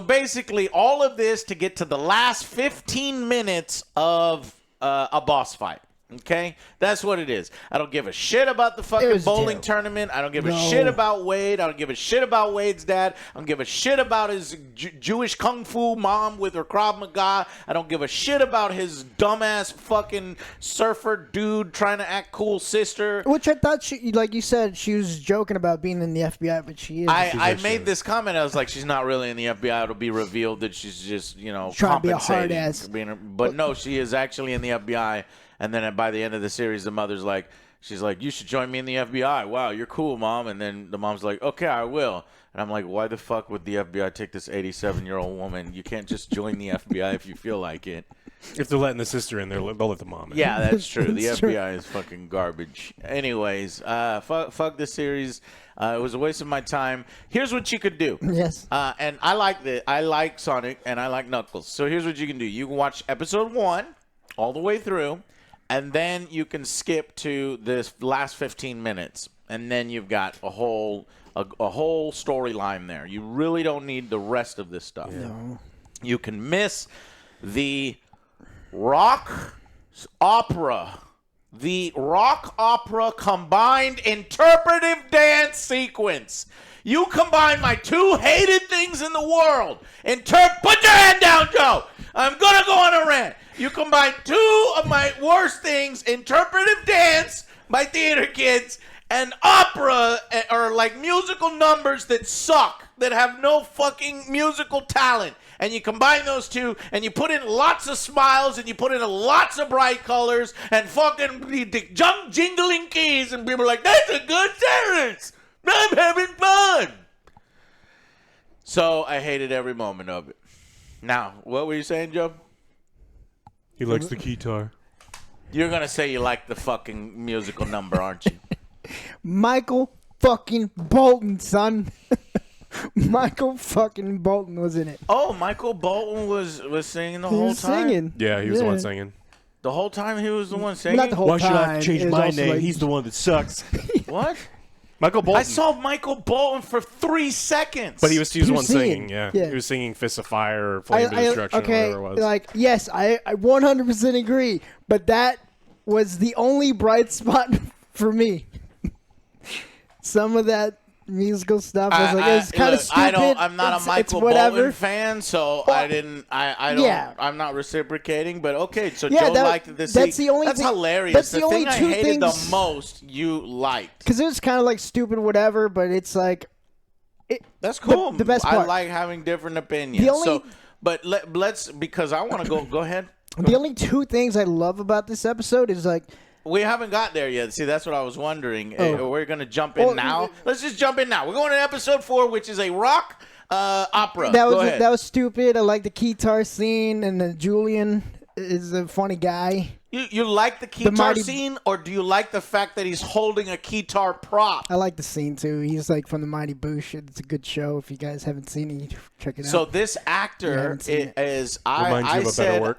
basically all of this to get to the last 15 minutes of a boss fight. Okay? That's what it is. I don't give a shit about the fucking was bowling terrible. tournament. I don't give a No. shit about Wade. I don't give a shit about Wade's dad. I don't give a shit about his Jewish kung fu mom with her Krav Maga. I don't give a shit about his dumbass fucking surfer dude trying to act cool sister. Which I thought she, like you said, she was joking about being in the FBI, but she is. I made this comment. I was like, she's not really in the FBI. It'll be revealed that she's just, you know, Trying to be a compensating. hard-ass. But no, she is actually in the FBI. And then by the end of the series, the mother's like, she's like, you should join me in the FBI. Wow, you're cool, Mom. And then the mom's like, okay, I will. And I'm like, why the fuck would the FBI take this 87-year-old woman? You can't just join the FBI if you feel like it. If they're letting the sister in, they'll let the mom in. Yeah, that's true. The That's FBI is fucking garbage. Anyways, fuck this series. It was a waste of my time. Here's what you could do. Yes. And I like Sonic and I like Knuckles. So here's what you can do. You can watch episode 1 all the way through, and then you can skip to this last 15 minutes, and then you've got a whole storyline there. You really don't need the rest of this stuff. No. You can miss the rock opera combined interpretive dance sequence. You combine my 2 hated things in the world. Put your hand down, Joe. I'm going to go on a rant. You combine 2 of my worst things, interpretive dance by theater kids and opera, or like musical numbers that suck, that have no fucking musical talent. And you combine those 2, and you put in lots of smiles, and you put in lots of bright colors, and fucking jingling keys, and people are like, that's a good series. I'm having fun. So I hated every moment of it. Now, what were you saying, Joe? He likes the guitar. You're going to say you like the fucking musical number, aren't you? Michael fucking Bolton, son. Michael fucking Bolton was in it. Oh, Michael Bolton was singing the He whole was time? singing. Yeah, he was the one singing. The whole time he was the one singing? Not the whole Why should I time. have to change It was my also name? like- He's the one that sucks. What? Michael Bolton. I saw Michael Bolton for 3 seconds. But he was the one singing. singing, yeah. Yeah. He was singing Fist of Fire or Flame to Destruction okay, or whatever it was. like, yes, I 100% agree, but that was the only bright spot for me. Some of that musical stuff. I was like, it's kind of stupid. I'm not a Michael Bolton fan, so I don't. I'm not reciprocating. But okay, so Joe liked this. That's the only. That's thing, hilarious. That's the the only thing I two hated things, the most. You liked because it was kind of like stupid, whatever. But it's like, that's cool. The best part. I like having different opinions. But let's because I want to go ahead. The only two things I love about this episode is like. We haven't got there yet. See, that's what I was wondering. We're going to jump in now. Let's just jump in now. We're going to episode 4, which is a rock opera. That was stupid. I like the guitar scene, and then Julian is a funny guy. You like the guitar scene, or do you like the fact that he's holding a guitar prop? I like the scene, too. He's like from the Mighty Boosh. It's a good show. If you guys haven't seen it, check it out. So this actor is, I like this actor,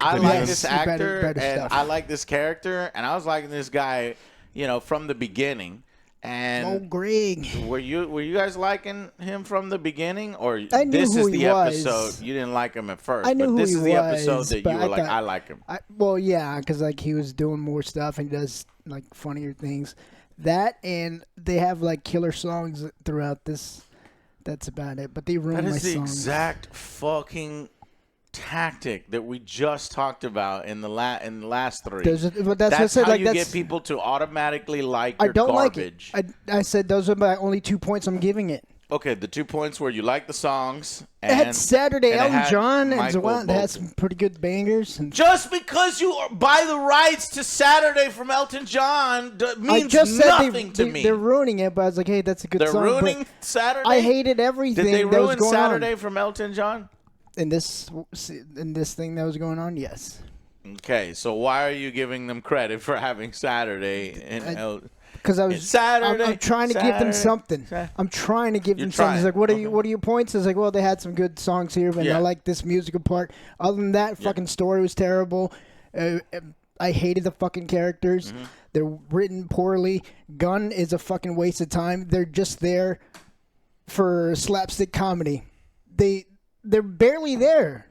and I like this character, and I was liking this guy, from the beginning. And Greg. Were you guys liking him from the beginning, or I knew this who is he the was. episode you didn't like him at first? I knew but this who is he the was, episode that you were like, I like him. Well, yeah, because like he was doing more stuff and he does like funnier things. That and they have like killer songs throughout this. That's about it. But they ruin my songs. That is the exact fucking tactic that we just talked about in the last 3. But that's what I said, how like, you get people to automatically like your garbage. Like it. I said those are my only 2 points I'm giving it. Okay, the 2 points where you like the songs. And, it had Saturday, Elton John, and Michael it had some pretty good bangers. And just because you buy the rights to Saturday from Elton John means nothing to me. They're ruining it, but I was like, hey, that's a good song. They're ruining Saturday? I hated everything. Did they ruin going Saturday on. from Elton John? In this thing that was going on, yes. Okay, so why are you giving them credit for having Saturday and because I was Saturday? I'm trying to give them something. I'm trying to give them something. It's like, what are your points? It's like, well, they had some good songs here, but I like this musical part. Other than that, fucking story was terrible. I hated the fucking characters. Mm-hmm. They're written poorly. Gunn is a fucking waste of time. They're just there for slapstick comedy. They're barely there,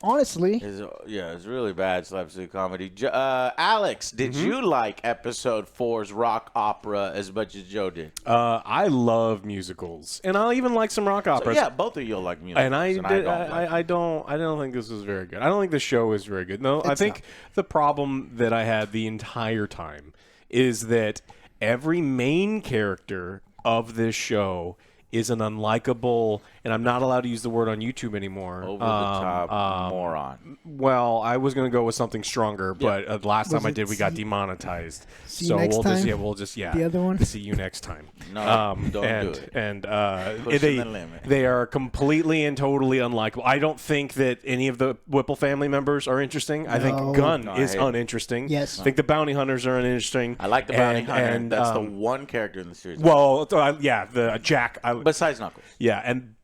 honestly. It's really bad slapstick comedy. Alex, did you like episode 4's rock opera as much as Joe did? I love musicals, and I even like some rock operas. So, both of you like musicals. And I don't think this was very good. I don't think the show is very good. No, I think the problem that I had the entire time is that every main character of this show is an unlikable, and I'm not allowed to use the word on YouTube anymore. Over-the-top moron. Well, I was going to go with something stronger, but last time I did, we got demonetized. So we'll just the other one. See you next time. No, don't do it. And Pushing the limit. They are completely and totally unlikable. I don't think that any of the Whipple family members are interesting. I think Gunn is uninteresting. Yes. I think the bounty hunters are uninteresting. I like the bounty hunter. And that's the one character in the series. Well, the Jack. Besides Knuckles. Yeah, and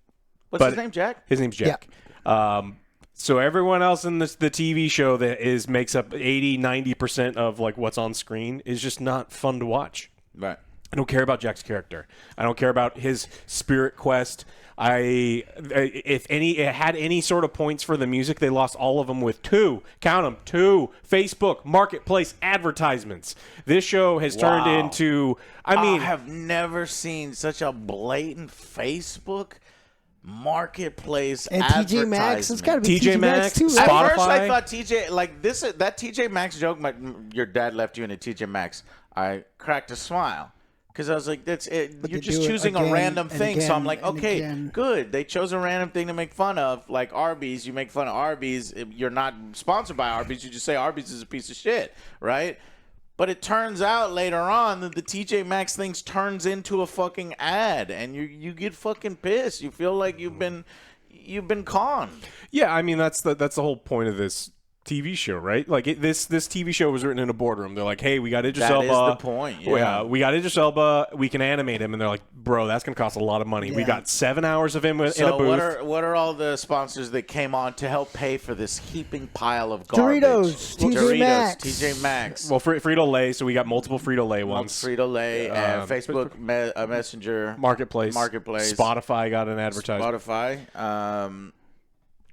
what's his name? Jack? His name's Jack. Yeah. So everyone else in the TV show that makes up 80-90% of like what's on screen is just not fun to watch. Right. I don't care about Jack's character. I don't care about his spirit quest. If it had any sort of points for the music, they lost all of them with 2 Facebook Marketplace advertisements. This show has turned into. I have never seen such a blatant Facebook Marketplace and TJ Maxx. It's got to be TJ Maxx too. Spotify. At first, I thought that TJ Maxx joke. Your dad left you in a TJ Maxx. I cracked a smile. Because I was like, that's it. You're just choosing a random thing. So I'm like, okay, good. They chose a random thing to make fun of, like Arby's. You make fun of Arby's. You're not sponsored by Arby's. You just say Arby's is a piece of shit, right? But it turns out later on that the TJ Maxx thing turns into a fucking ad, and you get fucking pissed. You feel like you've been conned. Yeah, I mean that's the whole point of this TV show, right? Like this TV show was written in a boardroom. They're like, hey, we got Idris Elba. That is the point. Yeah. We got Idris Elba. We can animate him, and they're like, bro, that's gonna cost a lot of money. Yeah. We got 7 hours of him in a booth. So what are all the sponsors that came on to help pay for this heaping pile of garbage? TJ Maxx. Well, Frito-Lay. So we got multiple Frito-Lay ones. Frito-Lay, Facebook Messenger, Marketplace. Spotify got an advertisement. Spotify.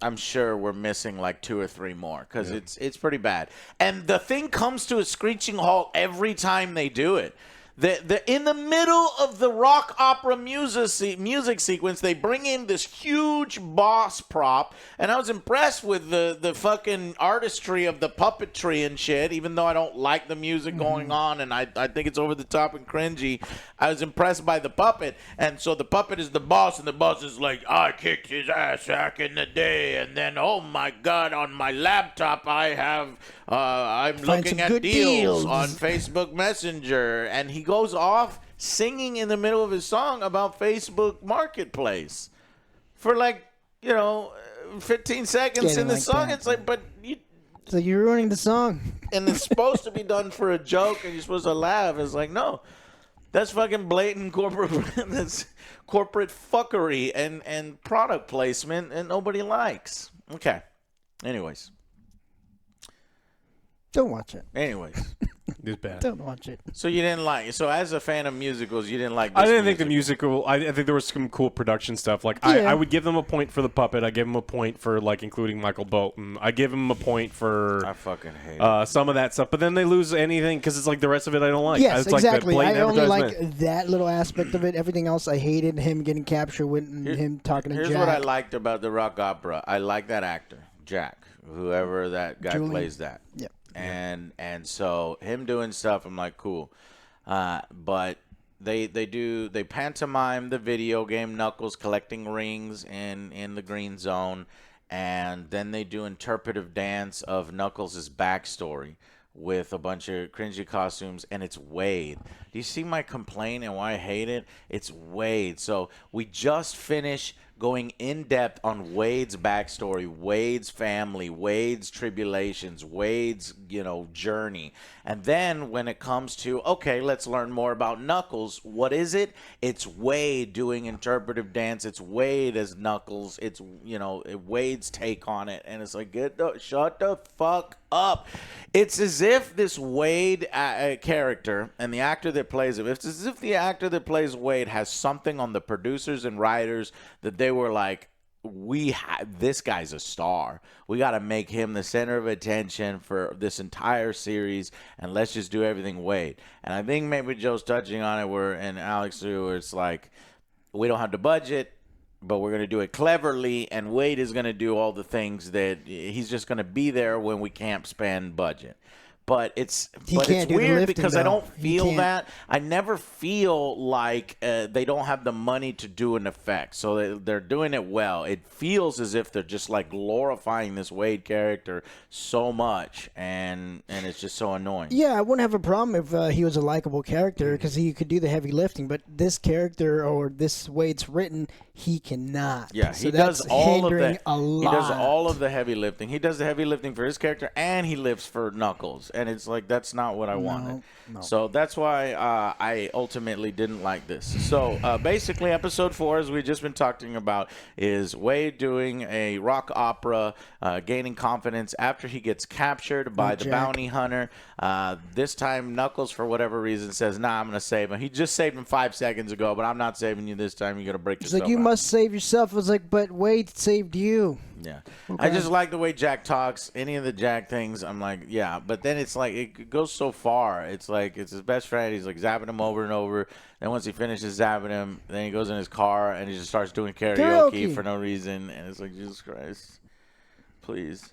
I'm sure we're missing like 2 or 3 more because it's pretty bad. And the thing comes to a screeching halt every time they do it. In the middle of the rock opera music sequence, they bring in this huge boss prop, and I was impressed with the fucking artistry of the puppetry and shit. Even though I don't like the music going on, and I think it's over the top and cringy, I was impressed by the puppet. And so the puppet is the boss, and the boss is like, I kicked his ass back in the day, and then oh my god, on my laptop I have I'm looking at deals on Facebook Messenger, and he goes off singing in the middle of his song about Facebook Marketplace for 15 seconds in the song. It's like, but it's like you're ruining the song. And it's supposed to be done for a joke, and you're supposed to laugh. It's like, no, that's fucking blatant that's corporate fuckery and product placement, and nobody likes. Okay. Anyways. Don't watch it. Anyways. It's bad. Don't watch it. So you didn't like it. So as a fan of musicals, you didn't like this I didn't think the musical. I think there was some cool production stuff. Like I would give them a point for the puppet. I give them a point for including Michael Bolton. I give them a point for I fucking hate some of that stuff. But then they lose anything because it's like the rest of it I don't like. Yes, it's exactly. Like I only like that little aspect of it. Everything else I hated. Him getting captured and him talking to Jack. Here's what I liked about the rock opera. I like that actor, Jack, whoever that guy plays that. Yep. And so him doing stuff, I'm like, cool. But they pantomime the video game Knuckles collecting rings in the green zone, and then they do interpretive dance of Knuckles' backstory with a bunch of cringy costumes, and it's Wade. Do you see my complaint and why I hate it? It's Wade. So we just finished going in depth on Wade's backstory, Wade's family, Wade's tribulations, Wade's, journey. And then when it comes to, okay, let's learn more about Knuckles, what is it? It's Wade doing interpretive dance. It's Wade as Knuckles. It's, Wade's take on it. And it's like, shut the fuck up. It's as if this Wade character and the actor that plays it, it's as if the actor that plays Wade has something on the producers and writers that they were like, this guy's a star. We got to make him the center of attention for this entire series, and let's just do everything Wade. And I think maybe Joe's touching on it and Alex too, where it's like, we don't have the budget, but we're going to do it cleverly, and Wade is going to do all the things that he's just going to be there when we can't spend budget. But it's weird because I don't feel that. I never feel like they don't have the money to do an effect. So they're doing it well. It feels as if they're just like glorifying this Wade character so much, and it's just so annoying. Yeah, I wouldn't have a problem if he was a likable character because he could do the heavy lifting. But this character or this way it's written, he cannot. Yeah, so he does all of that. He does all of the heavy lifting. He does the heavy lifting for his character, and he lifts for Knuckles. And it's like, that's not what I wanted. No. So that's why I ultimately didn't like this. So basically, episode 4, as we've just been talking about, is Wade doing a rock opera, gaining confidence after he gets captured by the bounty hunter. This time, Knuckles, for whatever reason, says, nah, I'm going to save him. He just saved him 5 seconds ago, but I'm not saving you this time. You're going to break yourself. It's like, you must save yourself. I was like, but Wade saved you. Yeah. Okay. I just like the way Jack talks. Any of the Jack things, I'm like, yeah. But then it's like, it goes so far. It's like, it's his best friend. He's like zapping him over and over. Then once he finishes zapping him, then he goes in his car and he just starts doing karaoke for no reason. And it's like, Jesus Christ. Please.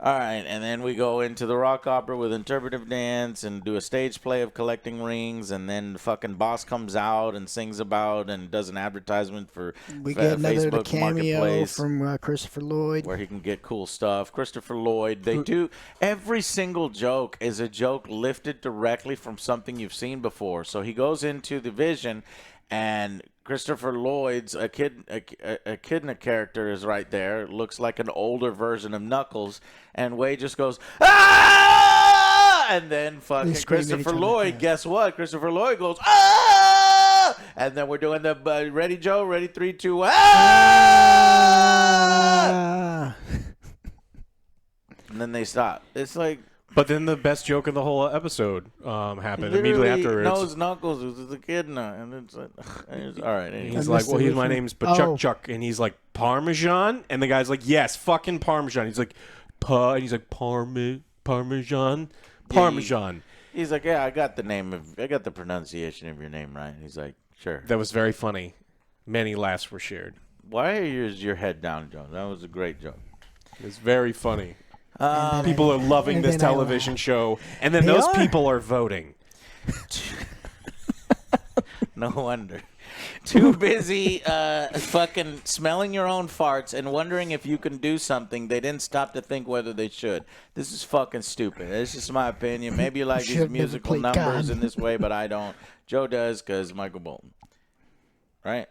All right, and then we go into the rock opera with interpretive dance and do a stage play of collecting rings, and then the fucking boss comes out and sings about and does an advertisement for we get another Facebook cameo Marketplace from Christopher Lloyd, where he can get cool stuff. Christopher Lloyd, they do every single joke is a joke lifted directly from something you've seen before. So he goes into the vision, and Christopher Lloyd's echidna character is right there. Looks like an older version of Knuckles, and Wade just goes, ah! And then fucking Christopher Lloyd, guess what? Christopher Lloyd goes, ah! And then we're doing the ready, Joe? Ready, 3, 2, ah! And then they stop. It's like. But then the best joke of the whole episode happened immediately after. Knows Knuckles was the echidna, and it's like, all right. And he's like, well, my name's Chuck, and he's like, Parmesan, and the guy's like, yes, fucking Parmesan. He's like, and he's like, Parmesan. He's like, yeah, I got the pronunciation of your name right. He's like, sure. That was very funny. Many laughs were shared. Why is your head down, Joe? That was a great joke. It was very funny. People are loving this television show, and then They those are? people are voting. No wonder. Too busy fucking smelling your own farts and wondering if you can do something. They didn't stop to think whether they should. This is fucking stupid. It's just my opinion. Maybe you like these Should've never musical played numbers God. in this way, but I don't. Joe does because Michael Bolton. Right?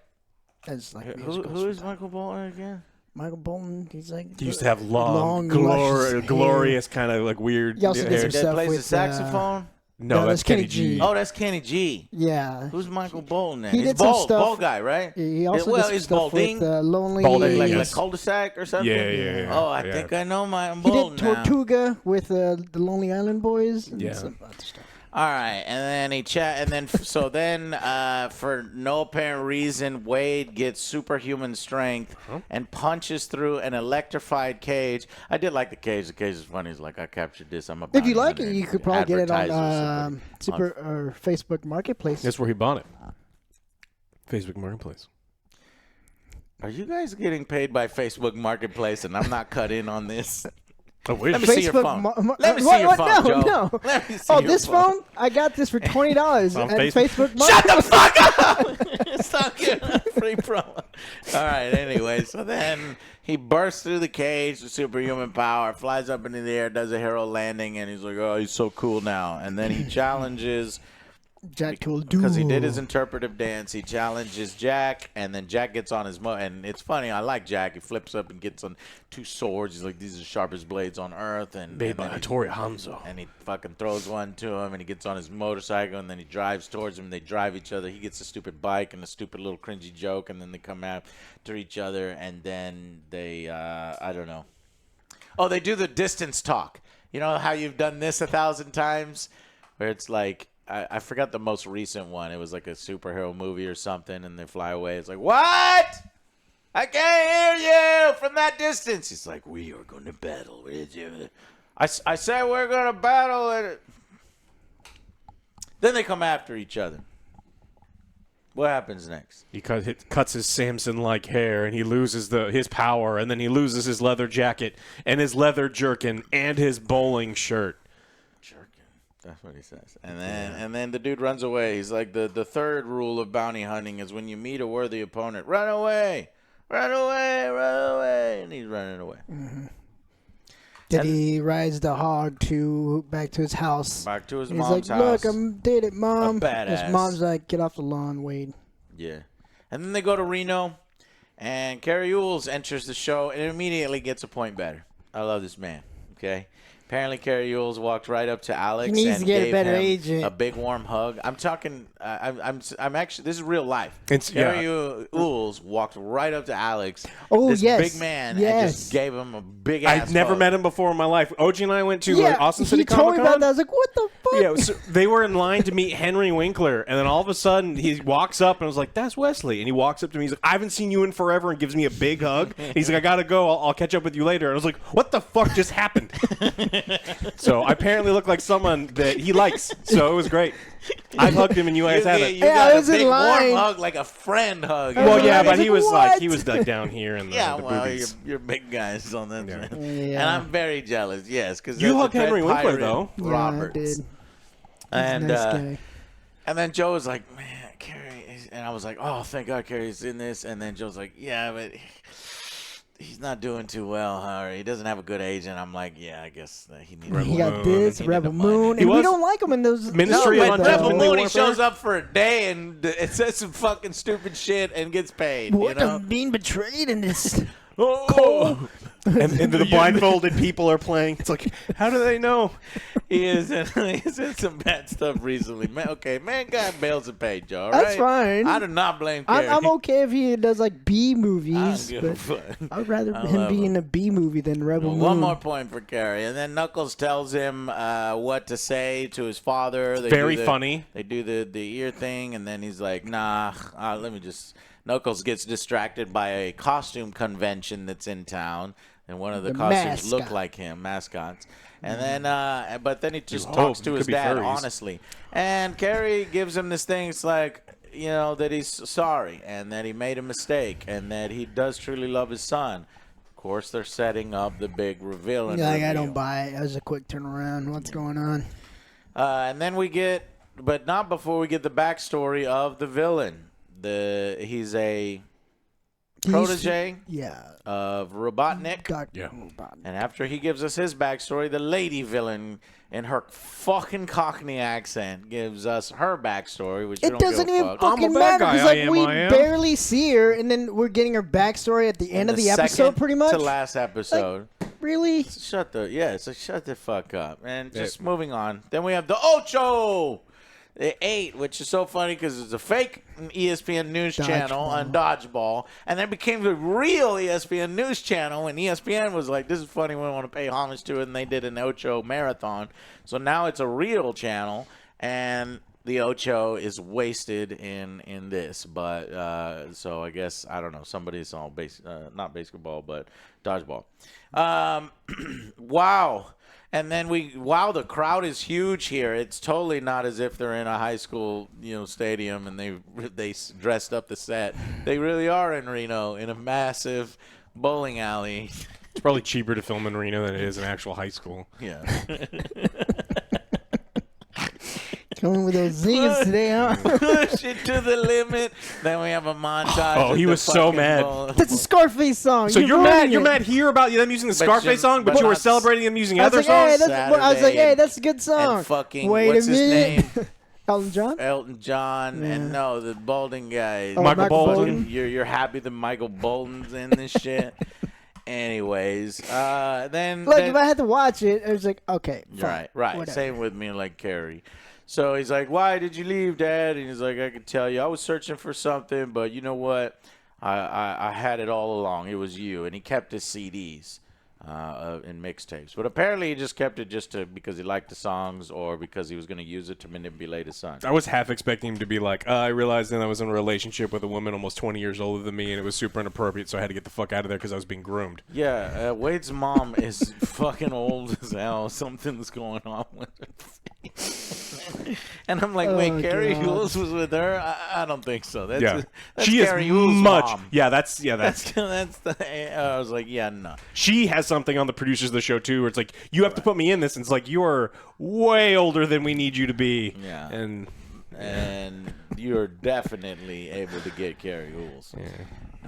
That's like Who is Michael Bolton again? Michael Bolton. He's like He used to have long luscious hair. glorious kind of like weird He also did hair. some That stuff plays with the saxophone? No, that's Kenny G. Oh, that's Kenny G. Yeah. Who's Michael Bolton then? He He's did some bald. stuff- Bald guy, right? He also well, did some he's stuff balding. with Lonely. Balding, Like yes. cul-de-sac or something? Yeah. Oh, I yeah. think I know my He Bolton did now. Tortuga with the Lonely Island Boys. And Yeah. some other stuff. All right, and then for no apparent reason, Wade gets superhuman strength and punches through an electrified cage. I did like the cage. The cage is funny. It's like, I captured this. I'm a If you bounty like hunter. it, you could probably get it on Advertisers. or Facebook Marketplace. That's where he bought it. Facebook Marketplace. Are you guys getting paid by Facebook Marketplace and I'm not cut in on this? Oh, wait. Let me see your phone. Let me see your phone, no, Joe. No. Let me see Oh, your this phone? I got this for $20 On at Facebook? Facebook Shut Marketplace. the fuck up! Stop giving a free promo. All right, anyway, so then he bursts through the cage with superhuman power, flies up into the air, does a hero landing, and he's like, oh, he's so cool now. And then he challenges, Jack Tool because he did his interpretive dance, he challenges Jack, and then Jack gets on his and it's funny, I like Jack. He flips up and gets on two swords. He's like, these are the sharpest blades on earth. And Made by then Hattori Hanzo. and he fucking throws one to him, and he gets on his motorcycle, and then he drives towards him, and they drive each other. He gets a stupid bike and a stupid little cringy joke, and then they come after each other, and then they, I don't know. Oh, they do the distance talk. You know how you've done this 1,000 times? Where it's like, I forgot the most recent one. It was like a superhero movie or something, and they fly away. It's like, what? I can't hear you from that distance. He's like, we are going to battle. I said we're going to battle. Then they come after each other. What happens next? He cuts his Samson-like hair, and he loses his power, and then he loses his leather jacket, and his leather jerkin, and his bowling shirt. Jerkin. That's what he says. And then the dude runs away. He's like, the third rule of bounty hunting is when you meet a worthy opponent, run away. Run away, run away. And he's running away. Mm-hmm. Then he rides the hog back to his house. Back to his He's mom's like, house. look, I did it, Mom. A badass. His mom's like, get off the lawn, Wade. Yeah. And then they go to Reno, and Carrie Ewells enters the show and immediately gets a point better. I love this man, okay? Apparently, Carrie Ewells walked right up to Alex He needs and to get a gave better him agent. a big warm hug. I'm talking. I'm actually. This is real life. It's- Carrie Ewells walked right up to Alex. Oh, this yes. big man, and Yes. just gave him a big ass I've never hug. met him before in my life. OG and I went to Yeah, Austin City he told me Comic about Con. that. I was like, what the fuck? Yeah, so they were in line to meet Henry Winkler, and then all of a sudden he walks up and I was like, "That's Wesley." And he walks up to me. He's like, "I haven't seen you in forever," and gives me a big hug. He's like, "I gotta go. I'll catch up with you later." And I was like, "What the fuck just happened?" So I apparently look like someone that he likes. So it was great. I've hugged him, and you guys haven't. You Yeah, got I a was in big line. warm hug, like a friend hug. Well, yeah, He's but he like, was "What?" like down here in the, Yeah, the well, boobies. you're big guys on that. Yeah. Yeah. And I'm very jealous. Yes, because You hugged Henry Winkler, though. Yeah, Roberts. I did. He's And a nice guy. and then Joe was like, "Man, Carrie," and I was like, "Oh, thank God Carrie's in this." And then Joe's like, "Yeah, but he's not doing too well, huh? Or he doesn't have a good agent." I'm like, "Yeah, I guess he needs." He Rebel got Moon. this, He needed Rebel the money. Moon, He and we was- don't like him in those. Ministry No, of but Undisciplined Rebel Moon, he Warfare? shows up for a day and it says some fucking stupid shit and gets paid. What You know? I'm being betrayed in this. Oh, and the blindfolded people are playing. It's like, how do they know? he's in some bad stuff recently. Man, okay, man got bills to pay, Joe. All That's right? fine. I do not blame Carrie. I'm okay if he does like B I don't movies, give a but fuck. I'd rather I him love be him. in a B movie than Rebel Moon. One more point for Carrie, and then Knuckles tells him what to say to his father. They Very do the- funny. They do the ear thing, and then he's like, "Nah, let me just." Knuckles gets distracted by a costume convention that's in town. and one of the The costumes looked mascot. like him, mascots. And then, but then he just You talks hope. to It his could be dad furries. honestly, and Carrie gives him this thing. It's like, you know, that he's sorry and that he made a mistake and that he does truly love his son. Of course, they're setting up the big reveal. And Like, I reveal. don't buy it. That was a quick turnaround. What's going on? And then we get, but not before we get the backstory of the villain. He's a protege Yeah. of Robotnik. Dr. Yeah. Robotnik. And after he gives us his backstory, the lady villain, in her fucking Cockney accent, gives us her backstory, which we It don't doesn't give a even fuck. I'm a fucking bad matter guy. because I like am, we I am. barely see her, and then we're getting her backstory at the end of the episode, second pretty much. to last episode. Really? Shut the fuck up. And just moving on. Then we have the Ocho, the 8, which is so funny because it's a fake ESPN news channel on Dodgeball, and then became the real ESPN news channel, and ESPN was like, this is funny, we want to pay homage to it, and they did an Ocho marathon. So now it's a real channel, and the Ocho is wasted in this. But so I guess, I don't know, somebody's all not basketball, but dodgeball. Wow. And then the crowd is huge here. It's totally not as if they're in a high school, stadium and they dressed up the set. They really are in Reno in a massive bowling alley. It's probably cheaper to film in Reno than it is in actual high school. Yeah. Coming with those zingers today, huh? Push it to the limit. Then we have a montage. Oh, of he the was so fucking mad. That's a Scarface song. So you're mad? ruining You're it. mad here about them using the Scarface song, but you were not- celebrating them using I was other like, hey, songs. Saturday that's a good song. and fucking, Wait what's a his minute. name? Elton John? Elton John, and no, the balding guy. Oh, Michael Michael Bolton. Bolton. You're happy that Michael Bolton's in this shit. Anyways, then Look, then- if I had to watch it, I was like, okay, fine, right. whatever. Same with me, like Carrie. So he's like, "Why did you leave, Dad?" And he's like, "I could tell you, I was searching for something, but you know what? I had it all along. It was you." And he kept his CDs in mixtapes, but apparently he just kept it because he liked the songs or because he was going to use it to manipulate his son. I was half expecting him to be like, I realized then I was in a relationship with a woman almost 20 years older than me, and it was super inappropriate, so I had to get the fuck out of there because I was being groomed. Yeah, Wade's mom is fucking old as hell. Something's going on with her. And I'm like, wait, Carrie God. Hughes was with her? I don't think so. That's She Carrie is Hughes' much. mom. Yeah, that's That's the. I was like, yeah, no. She has something on the producers of the show too, where it's like, you have to put me in this, and it's like, you are way older than we need you to be. Yeah. And You're definitely able to get Carrie Hughes.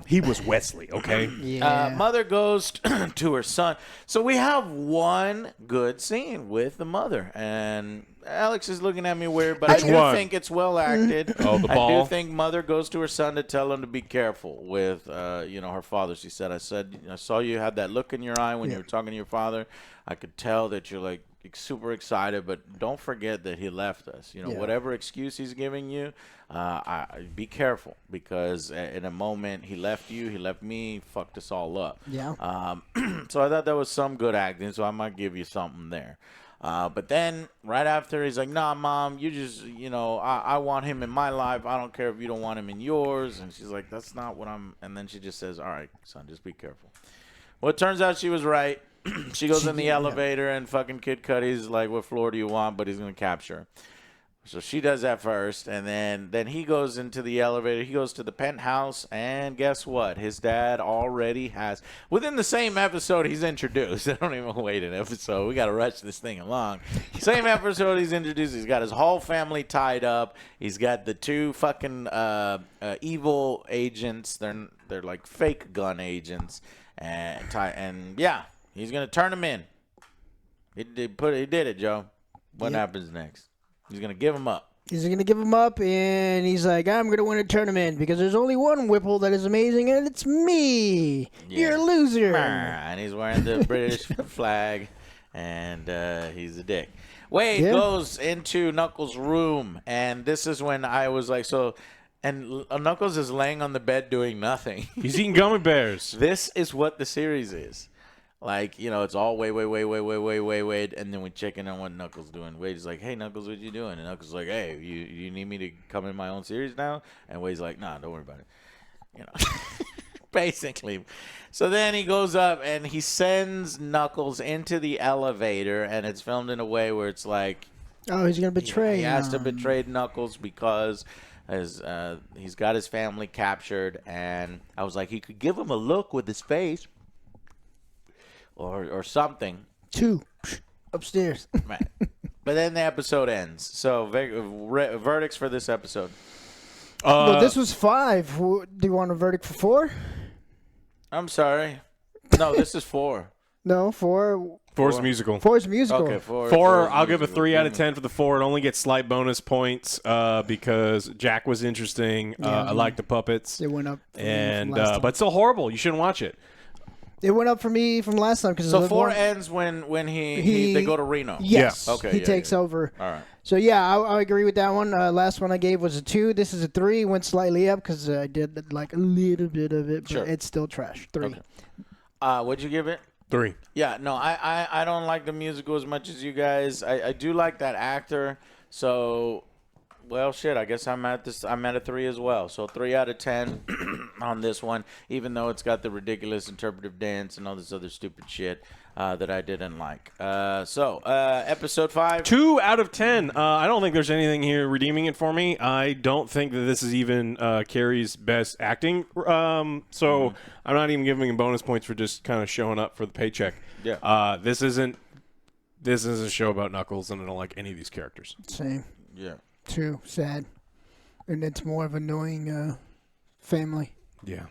he was Wesley, okay? Yeah. Mother goes to her son. So we have one good scene with the mother, and Alex is looking at me weird, but Which I do one? think it's well acted. Oh, the I ball? do think mother goes to her son to tell him to be careful with, her father. She said, I saw you had that look in your eye when you were talking to your father. I could tell that you're like super excited, but don't forget that he left us. Whatever excuse he's giving you, be careful, because in a moment he left you, he left me, fucked us all up. Yeah. So I thought that was some good acting, so I might give you something there. But then right after, he's like, nah, Mom, you just, I want him in my life. I don't care if you don't want him in yours. And she's like, that's not what I'm. And then she just says, all right, son, just be careful. Well, it turns out she was right. She goes in the elevator, and fucking Kid Cudi's like, what floor do you want? But he's going to capture her. So she does that first, and then he goes into the elevator. He goes to the penthouse, and guess what? His dad already has. Within the same episode, he's introduced. I don't even wait an episode. We got to rush this thing along. Same episode, he's introduced. He's got his whole family tied up. He's got the two fucking evil agents. They're like fake gun agents, and yeah, he's gonna turn them in. He did it, Joe. What happens next? He's going to give him up. He's going to give him up, and he's like, I'm going to win a tournament because there's only one Whipple that is amazing, and it's me. You're a loser. And he's wearing the British flag, and he's a dick. Wade goes into Knuckles' room, and this is when I was like, and Knuckles is laying on the bed doing nothing. He's eating gummy bears. This is what the series is. Like, it's all wait, and then we check in on what Knuckles doing. Wade's like, hey, Knuckles, what you doing? And Knuckles is like, hey, you need me to come in my own series now? And Wade's like, nah, don't worry about it. Basically. So then he goes up and he sends Knuckles into the elevator, and it's filmed in a way where it's like Oh, he's gonna betray. he has to him. betray Knuckles because he's got his family captured, and I was like, he could give him a look with his face or something. 2 upstairs. Right. But then the episode ends. So verdicts for this episode. Well, this was 5. Do you want a verdict for 4? I'm sorry. No, this is 4. No, 4. 4's musical. 4's musical. Okay, 4. 4, I'll give a 3 out of 10 for the 4. It only gets slight bonus points because Jack was interesting. I like the puppets. It went up. And but still horrible. You shouldn't watch it. It went up for me from last time because So 4 ends when they go to Reno. Yes. Yeah. Okay. He takes over. All right. So yeah, I agree with that one. Last one I gave was a 2. This is a 3. Went slightly up because I did like a little bit of it, but Sure. it's still trash. 3. Okay. What'd you give it? 3. Yeah, no, I don't like the musical as much as you guys. I do like that actor. So, well, shit, I guess I'm at a 3 as well. So 3 out of 10 on this one, even though it's got the ridiculous interpretive dance and all this other stupid shit that I didn't like. Episode 5. 2 out of 10. I don't think there's anything here redeeming it for me. I don't think that this is even Carrie's best acting. So I'm not even giving him bonus points for just kind of showing up for the paycheck. Yeah. This isn't a show about Knuckles, and I don't like any of these characters. Same. Yeah. 2. Sad. And it's more of annoying family. Yeah.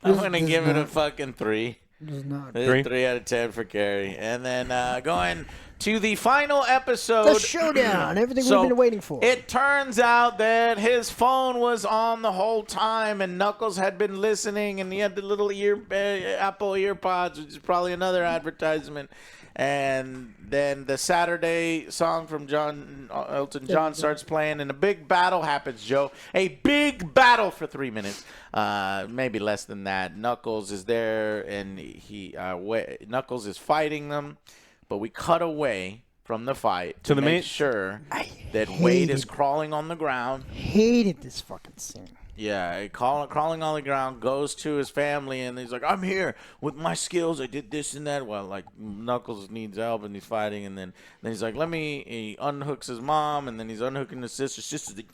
I'm going to give it a fucking 3. It's not. 3 out of 10 for Carrie. And then going to the final episode. The showdown. Everything So, we've been waiting for. It turns out that his phone was on the whole time, and Knuckles had been listening, and he had the little Apple EarPods, which is probably another advertisement. And then the Saturday song from Elton John starts playing, and a big battle happens, Joe. A big battle for 3 minutes, maybe less than that. Knuckles is there, and Knuckles is fighting them, but we cut away from the fight to make sure that Wade is crawling on the ground. Hated this fucking scene. Yeah, crawling on the ground, goes to his family, and he's like, I'm here with my skills. I did this and that. Well, like, Knuckles needs help, and he's fighting, and then he's like, he unhooks his mom, and then he's unhooking his sister. Sister's like,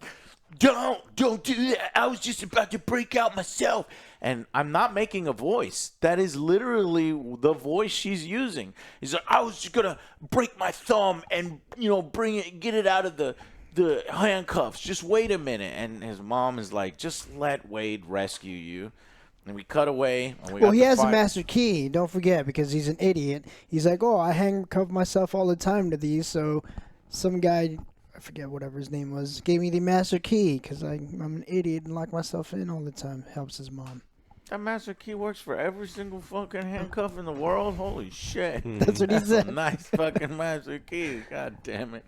don't do that. I was just about to break out myself. And I'm not making a voice. That is literally the voice she's using. He's like, I was just going to break my thumb and, get it out of the handcuffs. Just wait a minute. And his mom is like, just let Wade rescue you. And we cut away. And he has a master key. Don't forget, because he's an idiot. He's like, I handcuff myself all the time to these. So some guy, I forget whatever his name was, gave me the master key because I'm an idiot and lock myself in all the time. Helps his mom. That master key works for every single fucking handcuff in the world? Holy shit. That's what he said. Nice fucking master key. God damn it.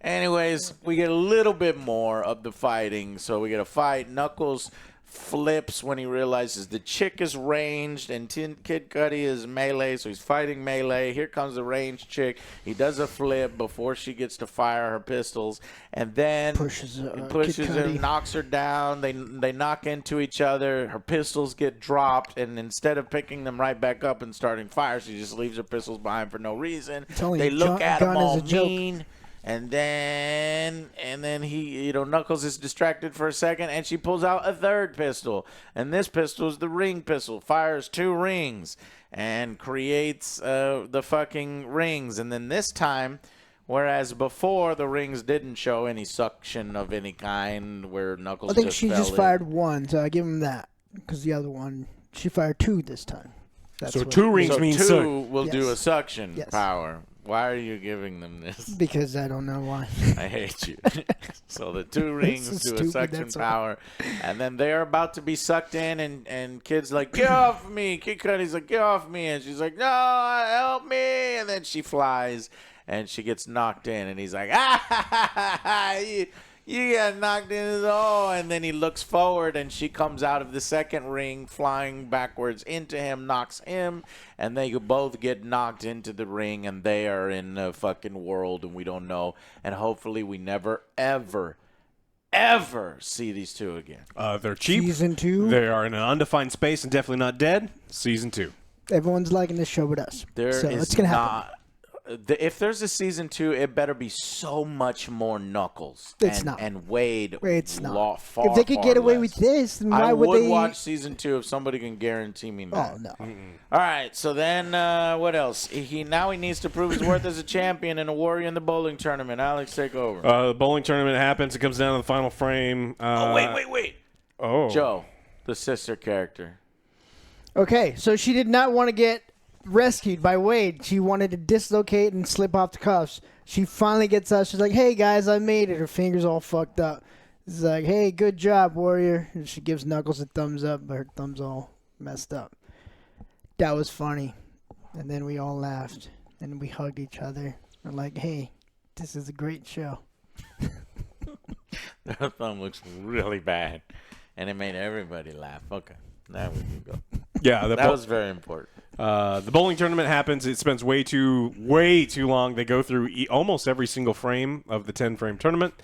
Anyways, we get a little bit more of the fighting. So we get a fight. Knuckles flips when he realizes the chick is ranged and Kid Cudi is melee, so he's fighting melee. Here comes the ranged chick. He does a flip before she gets to fire her pistols, and then pushes her, knocks her down. They knock into each other. Her pistols get dropped, and instead of picking them right back up and starting fire, she just leaves her pistols behind for no reason. They look at him all mean. And then he, Knuckles is distracted for a second, and she pulls out a third pistol. And this pistol is the ring pistol. Fires 2 rings and creates the fucking rings. And then this time, whereas before the rings didn't show any suction of any kind, where Knuckles she just fired 1, so I give him that. Because the other one, she fired 2 this time. So 2 rings means 2 will do a suction power. Why are you giving them this? Because I don't know why. I hate you. So the 2 rings do a suction power. And then they're about to be sucked in, and Kid's like, get off me. Kid Cudi's like, get off me. And she's like, no, help me. And then she flies, and she gets knocked in. And he's like, you got knocked in the hole. And then he looks forward, and she comes out of the second ring, flying backwards into him, knocks him, and they both get knocked into the ring, and they are in a fucking world, and we don't know. And hopefully we never, ever, ever see these two again. They're cheap. Season 2. They are in an undefined space and definitely not dead. Season 2. Everyone's liking this show with us. There so is it's gonna happen. if there's a season 2, it better be so much more Knuckles. It's and, not. And Wade. It's not. Far, If they could get away with this, then why I would they? watch season 2 if somebody can guarantee me that. Oh no. All right, so then what else? He needs to prove his worth as a champion and a warrior in the bowling tournament. Alex, take over. The bowling tournament happens. It comes down to the final frame. Wait. Oh. Joe, the sister character. Okay, so she did not want to get rescued by Wade. She wanted to dislocate and slip off the cuffs. She finally gets out. She's like, "Hey guys, I made it." Her fingers all fucked up. It's like, "Hey, good job, warrior." And she gives Knuckles a thumbs up, but her thumb's all messed up. That was funny. And then we all laughed and we hugged each other. We're like, "Hey, this is a great show." Her thumb looks really bad, and it made everybody laugh. Okay, now we can go. Yeah, That was very important. The bowling tournament happens. It spends way too long. They go through almost every single frame of the 10-frame tournament.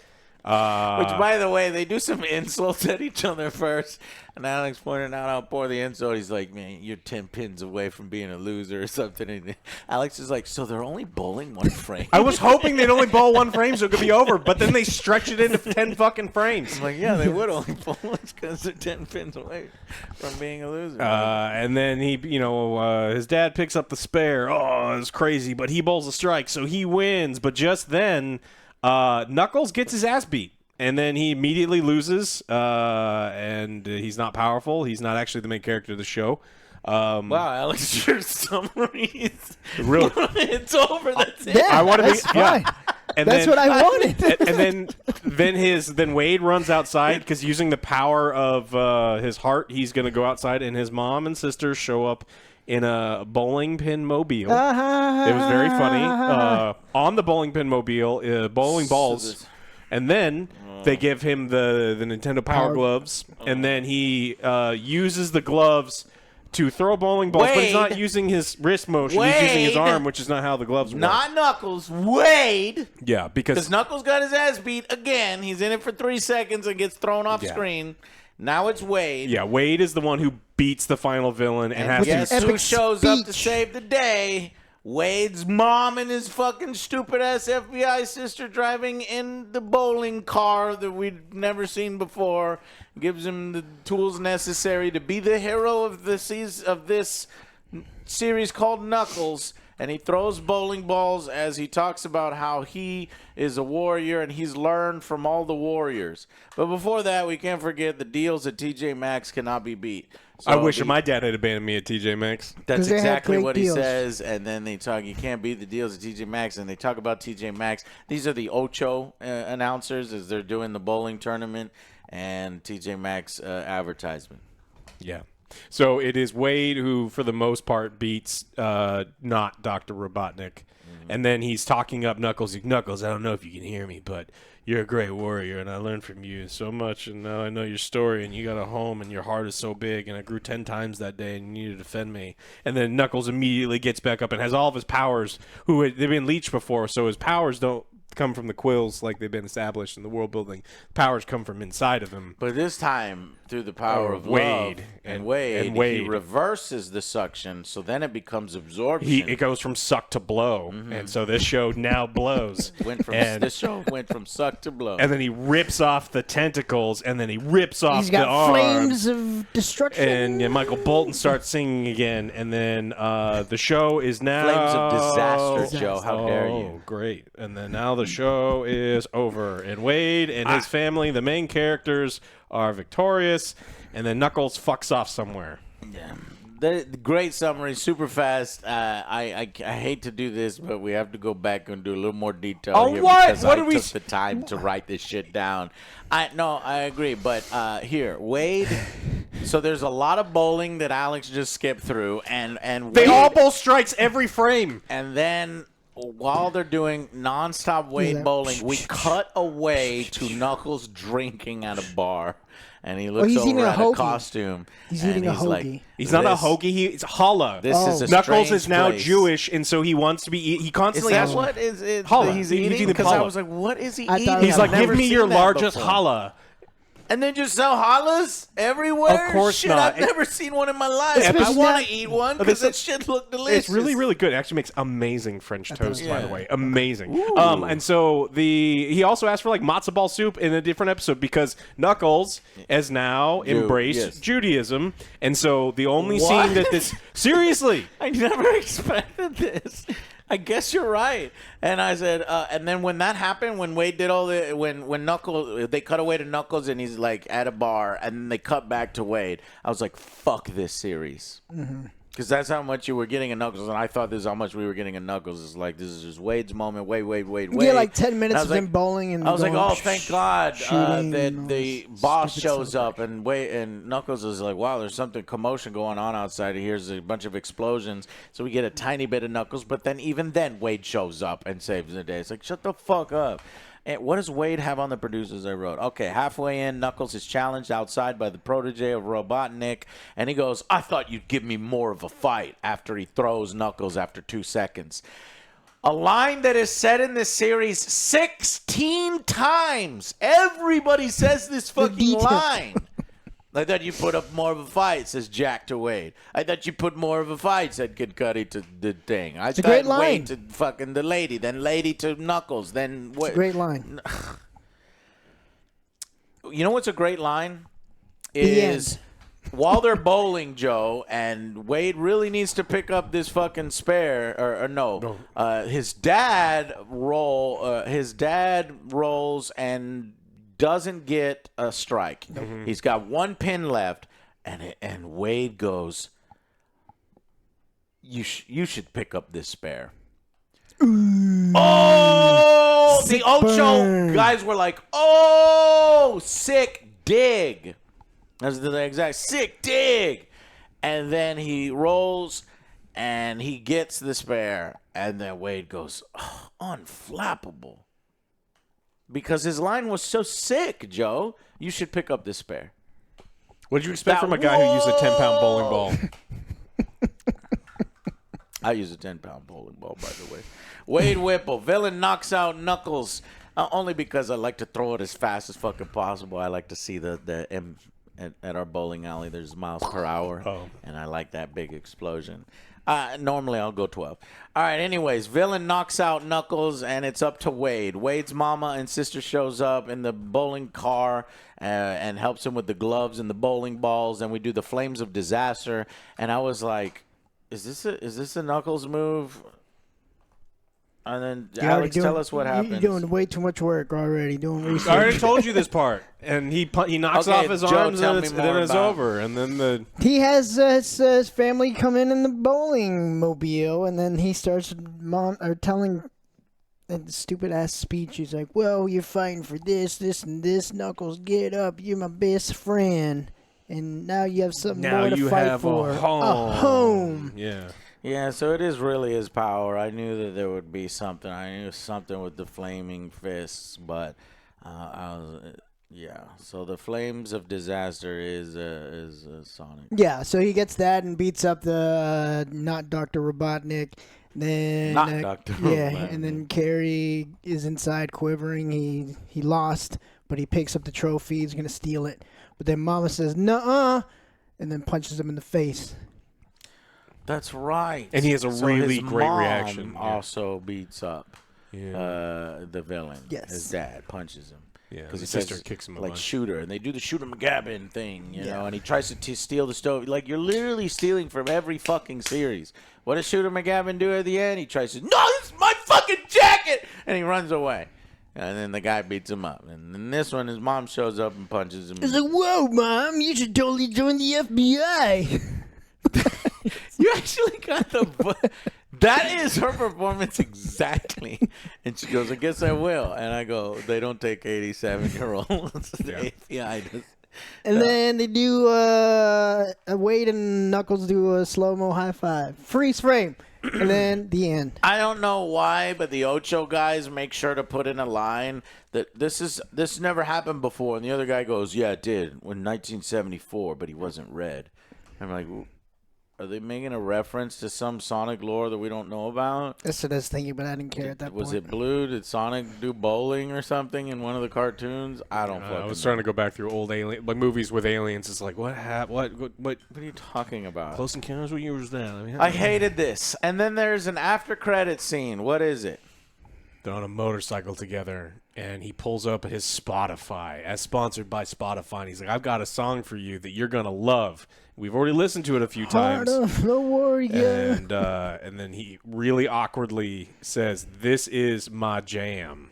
Which, by the way, they do some insults at each other first. And Alex pointed out how poor the insult. He's like, "Man, you're 10 pins away from being a loser," or something. And Alex is like, "So they're only bowling one frame?" I was hoping they'd only bowl one frame so it could be over, but then they stretch it into 10 fucking frames. I'm like, yeah, they would only bowl because they're 10 pins away from being a loser. And then his dad picks up the spare. Oh, it's crazy, but he bowls a strike, so he wins. But just then, Knuckles gets his ass beat. And then he immediately loses, and he's not powerful. He's not actually the main character of the show. Wow, Alex, your summary is Really? It's over. That's it. Yeah, I want to be. that's fine. Yeah. And That's then, what I wanted. and then Wade runs outside because using the power of his heart, he's going to go outside, and his mom and sister show up in a bowling pin mobile. It was very funny. On the bowling pin mobile, bowling balls, and then they give him the Nintendo Power Gloves, and then he uses the gloves to throw bowling balls, but he's not using his wrist motion. He's using his arm, which is not how the gloves work. Not Knuckles. Wade. Yeah, because Knuckles got his ass beat again. He's in it for 3 seconds and gets thrown off screen. Now it's Wade. yeah, Wade is the one who beats the final villain and has Guess to. who epic shows up to speech. save the day? Wade's mom and his fucking stupid-ass FBI sister driving in the bowling car that we'd never seen before. Gives him the tools necessary to be the hero of this series called Knuckles. And he throws bowling balls as he talks about how he is a warrior and he's learned from all the warriors. But before that, we can't forget the deals at TJ Maxx cannot be beat. So I wish my dad had abandoned me at TJ Maxx. That's 'Cause they had exactly great what deals. he says. And then they talk, you can't beat the deals at TJ Maxx. And they talk about TJ Maxx. These are the Ocho announcers as they're doing the bowling tournament and TJ Maxx advertisement. Yeah. So it is Wade who, for the most part, beats not Dr. Robotnik. And then he's talking up Knuckles. He's, Knuckles, I don't know if you can hear me, but you're a great warrior, and I learned from you so much, and now I know your story, and you got a home, and your heart is so big, and I grew 10 times that day, and you need to defend me. And then Knuckles immediately gets back up and has all of his powers, they've been leeched before, so his powers don't come from the quills like they've been established in the world building. Powers come from inside of him. But this time, through the power of Wade love and Wade, Wade. he reverses the suction, so then it becomes absorption. It goes from suck to blow, and so this show now blows. This show went from suck to blow. And then he rips off the tentacles, and then he rips off He's the got arms. flames of destruction. And Michael Bolton starts singing again, and then the show is now Flames of disaster, Joe. How dare you? Oh, great! And then now the show is over, and Wade and his family, the main characters, are victorious, and then Knuckles fucks off somewhere. Yeah. The great summary, super fast. I hate to do this, but we have to go back and do a little more detail Oh, here what? because What I do we took the time to write this shit down. I agree, but here, Wade. So there's a lot of bowling that Alex just skipped through, and They Wade, all bowl strikes every frame. and then while they're doing nonstop Wade bowling, we cut away to Knuckles drinking at a bar. And he looks he's eating over a at hoagie. a costume. He's and eating a he's hoagie. like, He's not a hoagie. It's challah. This is a Knuckles strange is now place. Jewish, and so he wants to be. He Is constantly that has what is it? challah. He's He's eating? eating Because I challah. was like, what is he I thought eating? he He's I've like, never give me seen your that largest before. challah. And then just sell challahs everywhere? Of course shit, not. I've never seen one in my life. I Especially want not- to eat one because that shit look delicious. It's really, really good. It actually makes amazing French toast, by the Yeah. way. Amazing. Ooh. And so he also asked for like matzo ball soup in a different episode because Knuckles has now embraced yes. Judaism, and so the only What? scene that this seriously. I never expected this. I guess you're right. And I said, and then when that happened, when Wade did all the, when Knuckles, they cut away to Knuckles and he's like at a bar, and then they cut back to Wade. I was like, fuck this series. Because that's how much you were getting in Knuckles, and I thought this is how much we were getting in Knuckles. It's like, this is just Wade's moment. Wade. You get like 10 minutes of him bowling and I was like, going, oh, thank God shooting that and the all boss stupid shows stuff. up, and Knuckles is like, wow, there's something commotion going on outside. He hears a bunch of explosions, so we get a tiny bit of Knuckles, but then even then Wade shows up and saves the day. It's like, shut the fuck up. And what does Wade have on the producers I wrote? Okay, halfway in, Knuckles is challenged outside by the protege of Robotnik, and he goes, I thought you'd give me more of a fight, after he throws Knuckles after 2 seconds. A line that is said in this series 16 times. Everybody says this fucking detail. line. I thought you put up more of a fight, says Jack to Wade. I thought you put more of a fight, said Kid Cudi to the thing. I a great line. Wade to fucking the lady, then lady to Knuckles, then It's a great line. You know what's a great line? The Is end. while they're bowling, Joe, and Wade really needs to pick up this fucking spare, or no. His dad rolls and doesn't get a strike. He's got 1 pin left, and Wade goes, you should pick up this spare. Oh, the Ocho burn. guys were like, oh, sick dig. That's the exact sick dig. And then he rolls and he gets the spare. And then Wade goes, oh, unflappable. Because his line was so sick, Joe. You should pick up this spare. What did you expect from a guy who used a 10-pound bowling ball? I use a 10-pound bowling ball, by the way. Wade Whipple, villain knocks out Knuckles. Only because I like to throw it as fast as fucking possible. I like to see the at our bowling alley, there's miles per hour. Oh. And I like that big explosion. Normally I'll go 12. All right, anyways, villain knocks out Knuckles, and it's up to Wade. Wade's mama and sister shows up in the bowling car and helps him with the gloves and the bowling balls, and we do the Flames of Disaster. And I was like, is this a Knuckles move? And then You're already Alex, tell us what happens. You're doing way too much work already. Doing research. I already told you this part. And he knocks Okay, off his Joe, arms, tell and me then more it's about- over. And then He has his family come in the bowling mobile, and then he starts telling a stupid ass speech. He's like, "Well, you're fighting for this, and this. Knuckles, get up! You're my best friend, and now you have something now more to you fight have for. a home. A home." Yeah. Yeah, so it is really his power. I knew that there would be something. I knew something with the flaming fists, but yeah. So the Flames of Disaster is Sonic. Yeah, so he gets that and beats up the not Dr. Robotnik. Then Not Dr. Yeah, Robotnik. and then Carrie is inside quivering. He lost, but he picks up the trophy. He's gonna steal it, but then Mama says "Nuh-uh," and then punches him in the face. That's right. And he has a So really his great mom reaction, yeah. Also beats up the villain. Yes. His dad punches him. Yeah, Because his he sister says, kicks him a like bunch. Shooter, and they do the Shooter McGavin thing, you know, and he tries to steal the stove. Like, you're literally stealing from every fucking series. What does Shooter McGavin do at the end? He tries to, no, this is my fucking jacket, and he runs away. And then the guy beats him up. And in this one, his mom shows up and punches him. He's like, "Whoa, Mom, you should totally join the FBI." You actually got the... That is her performance exactly. And she goes, I guess I will. And I go, they don't take 87-year-olds. The API does. And then they do Wade and Knuckles do a slow-mo high five. Freeze frame. and then the end. I don't know why, but the Ocho guys make sure to put in a line that this never happened before, and the other guy goes, "Yeah, it did in 1974, but he wasn't red." I'm like, are they making a reference to some Sonic lore that we don't know about? That's what I was thinking, but I didn't care at that point. Was it blue? Did Sonic do bowling or something in one of the cartoons? I don't fucking I was know. trying to go back through old alien movies with aliens. It's like, what happened? What What are you talking about? Close Encounters? What year was that? I hated this. And then there's an after credit scene. What is it? They're on a motorcycle together, and he pulls up his Spotify, as sponsored by Spotify, and he's like, I've got a song for you that you're going to love. We've already listened to it a few times. Heart of the warrior. And then he really awkwardly says, "This is my jam."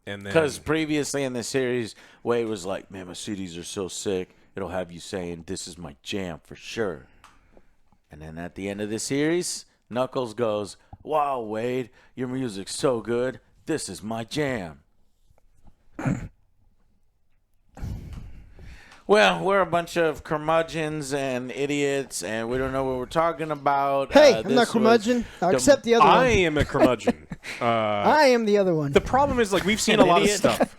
And then Because previously in the series, Wade was like, man, my CDs are so sick. It'll have you saying, this is my jam for sure. And then at the end of the series, Knuckles goes, wow, Wade, your music's so good. This is my jam. Well, we're a bunch of curmudgeons and idiots, and we don't know what we're talking about. Hey, I'm not this curmudgeon. was I'll accept the other I one. am a curmudgeon. I am the other one. The problem is, like, we've seen An a lot idiot. of stuff.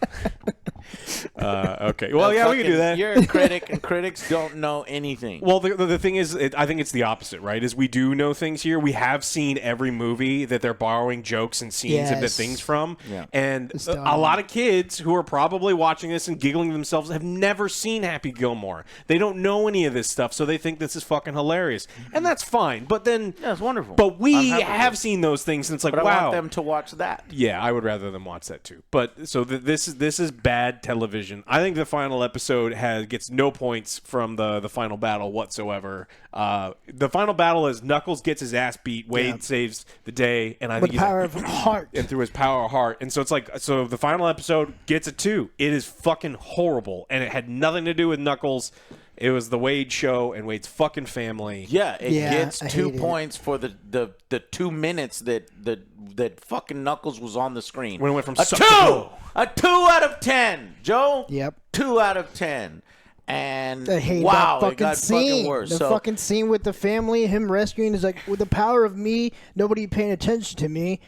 Okay. Well, yeah, we can do that. You're a critic, and critics don't know anything. Well, the thing is, I think it's the opposite, right? Is we do know things here. We have seen every movie that they're borrowing jokes and scenes and the Yes. things from. Yeah. And It's a done. lot of kids who are probably watching this and giggling to themselves have never seen Happy Gilmore. They don't know any of this stuff, so they think this is fucking hilarious. And that's fine. But then... Yeah, it's wonderful. But we I'm happy have with it. seen those things, and it's like, But I wow. want them to watch that. Yeah, I would rather them watch that too. But so this is bad television. I think the final episode gets no points from the final battle whatsoever. The final battle is Knuckles gets his ass beat. Wade saves the day, and I With think the power of heart. and through his power of heart. And so it's like, so the final episode gets a 2. It is fucking horrible, and it had nothing to do with Knuckles. It was the Wade show and Wade's fucking family. Yeah, it gets I 2 hated it. points for the 2 minutes that fucking Knuckles was on the screen. When it went from a suck 2, to go. a 2 out of 10, Joe. Yep. 2 out of 10, and I hate wow, that it fucking got scene. fucking worse. The So fucking scene with the family, him rescuing is like, with the power of me, nobody paying attention to me,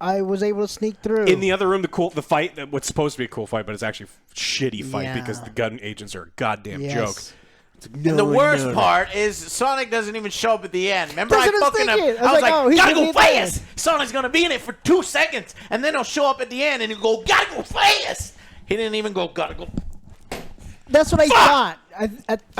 I was able to sneak through. In the other room, the fight, what's supposed to be a cool fight, but it's actually a shitty fight Yeah. because the gun agents are a goddamn Yes. joke. and the worst part is Sonic doesn't even show up at the end. Remember, That's I what I was fucking thinking. I was like, oh, he's gotta gonna go be at the fast. end. Sonic's gonna be in it for 2 seconds, and then he'll show up at the end, and he'll go, gotta go fast. He didn't even go, gotta go. That's what I thought. I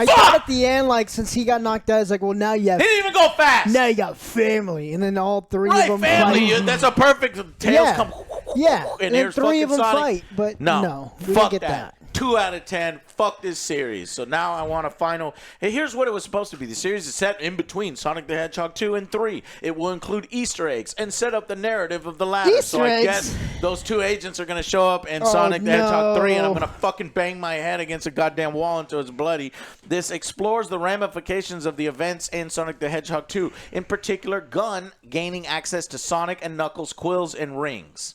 thought at the end, like, since he got knocked out, it's like, well, now you have He didn't even go fast. now you got family, and then all three Right, of them family. fight. That's a perfect. Tails Yeah. come. Yeah, and and here's three fucking of them Sonic. fight, but no, we didn't fuck get that. that. 2 out of 10. Fuck this series. So now I want a final. Hey, here's what it was supposed to be. The series is set in between Sonic the Hedgehog 2 and 3. It will include Easter eggs and set up the narrative of the latter. Easter so I eggs? guess those 2 agents are going to show up in Oh, Sonic the Hedgehog 3, and I'm no. going to fucking bang my head against a goddamn wall until it's bloody. This explores the ramifications of the events in Sonic the Hedgehog 2. In particular, Gun gaining access to Sonic and Knuckles' quills and rings.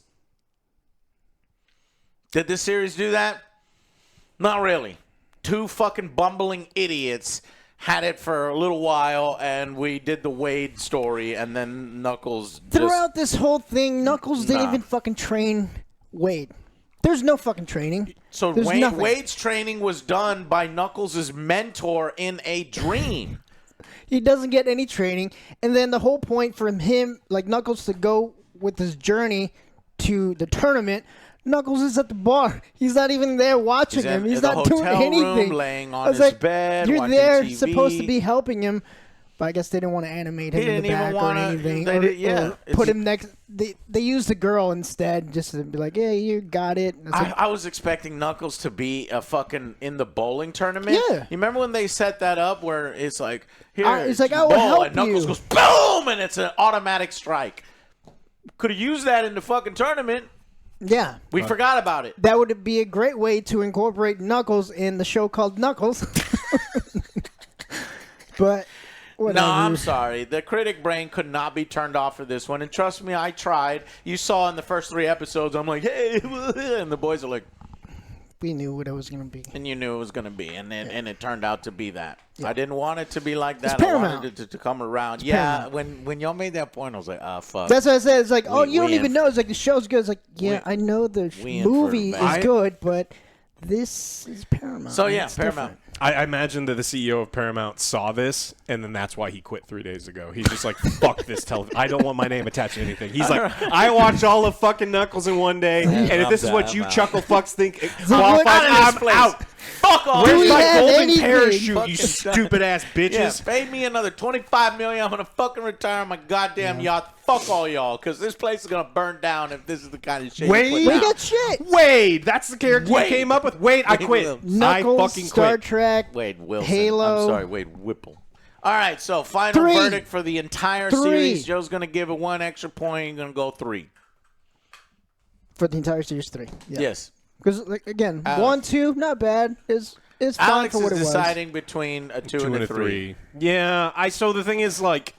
Did this series do that? Not really. 2 fucking bumbling idiots had it for a little while, and we did the Wade story, and then Knuckles just... Throughout this whole thing, Knuckles didn't Nah. even fucking train Wade. There's no fucking training. So There's nothing. Wade's training was done by Knuckles' mentor in a dream. He doesn't get any training, and then the whole point for him, like Knuckles, to go with his journey to the tournament. Knuckles is at the bar. He's not even there watching him. He's the not doing hotel room, anything. laying on I was his like, bed, you're watching there, TV. supposed to be helping him, but I guess they didn't want to animate him He in the didn't even back or wanna- anything. they or, did- yeah. or put him next. They used the girl instead, just to be like, yeah, you got it. And it's like, I was expecting Knuckles to be a fucking in the bowling tournament. Yeah. You remember when they set that up where it's like, here, it's like, I will bowl, help and Knuckles you. goes boom, and it's an automatic strike. Could have used that in the fucking tournament. yeah. We forgot about it. That would be a great way to incorporate Knuckles in the show called Knuckles. But whatever. No, I'm sorry. The critic brain could not be turned off for this one. And trust me, I tried. You saw in the first 3 episodes, I'm like, hey, and the boys are like, we knew what it was going to be. And you knew it was going to be, and it turned out to be that. I didn't want it to be like that. It's I Paramount. wanted it to come around. It's Paramount. When y'all made that point, I was like, fuck. That's what I said. It's like, oh, you don't we even in- know. It's like the show's good. It's like, yeah, I know the we in for movie the bad. is good, but this is Paramount. So yeah, It's Paramount. different. I imagine that the CEO of Paramount saw this, and then that's why he quit 3 days ago. He's just like, fuck this television. I don't want my name attached to anything. He's like, I watched all of fucking Knuckles in one day, and if this is what you chuckle fucks think qualifies, I'm out. Fuck all. Do Where's we my have golden anything? parachute, you Fucking stupid ass bitches? Yeah, pay me another $25 million. I'm gonna fucking retire my goddamn yacht. Fuck all y'all, because this place is gonna burn down if this is the kind of shit. you Wade? put We out. got shit. Wade, that's the character Wade. you came up with. Wade, I Wade quit. Wilson. Knuckles, I fucking Star quit. Trek, Wade Wilson. Halo. I'm sorry, Wade Whipple. All right, so final 3. verdict for the entire 3. series. Joe's gonna give it 1 extra point. You're gonna go 3. For the entire series, 3. Yeah. Yes. Because, like, again, Alex. 1, 2, not bad. It's fine Alex for what is it was. deciding between a 2 and a 3. Yeah, so the thing is, like,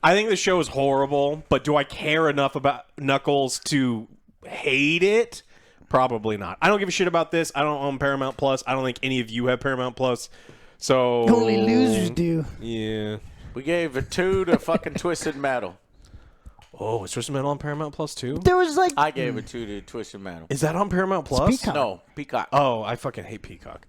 I think the show is horrible, but do I care enough about Knuckles to hate it? Probably not. I don't give a shit about this. I don't own Paramount Plus. I don't think any of you have Paramount Plus. So Only losers do. Yeah. We gave a 2 to fucking Twisted Metal. Oh, is Twisted Metal on Paramount Plus too? There was, like, I gave a 2 to Twisted Metal. Is that on Paramount Plus? Peacock. No, Peacock. Oh, I fucking hate Peacock.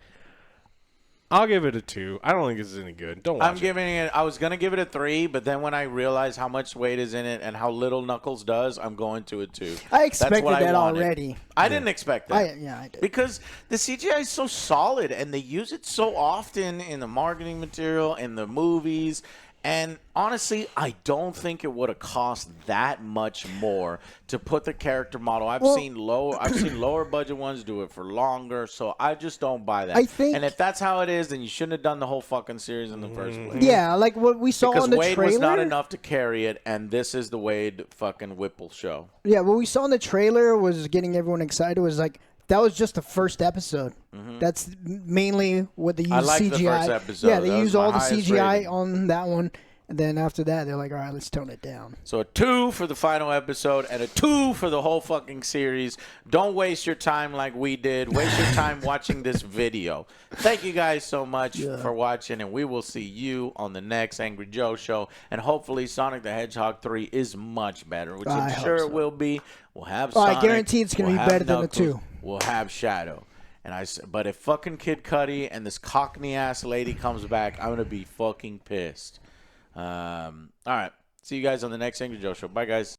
I'll give it a 2. I don't think this is any good. Don't watch I'm giving it. I was gonna give it a 3, but then when I realized how much weight is in it and how little Knuckles does, I'm going to a 2. I That's expected what I that wanted. already. I didn't expect that. I did. Because the CGI is so solid and they use it so often in the marketing material, in the movies. And honestly, I don't think it would have cost that much more to put the character model. I've seen lower budget ones do it for longer, so I just don't buy that. I think- and if that's how it is, then you shouldn't have done the whole fucking series in the first place. Yeah, like what we saw Because on the Wade trailer. was not enough to carry it, and this is the Wade fucking Whipple show. Yeah, what we saw in the trailer was getting everyone excited. Was like that was just the first episode. That's mainly what they use I liked the CGI. first episode. Yeah, they That was use my all the highest CGI rating. on that one, and then after that, they're like, all right, let's tone it down. So a 2 for the final episode and a 2 for the whole fucking series. Don't waste your time like we did. Waste your time watching this video. Thank you guys so much for watching, and we will see you on the next Angry Joe show. And hopefully Sonic the Hedgehog 3 is much better, which I I'm hope sure so. it will be. We'll have Oh, I Sonic. guarantee it's gonna we'll be have better than the Knuckles, 2. We'll have Shadow. But if fucking Kid Cudi and this Cockney ass lady comes back, I'm gonna be fucking pissed. All right. See you guys on the next Angry Joe show. Bye, guys.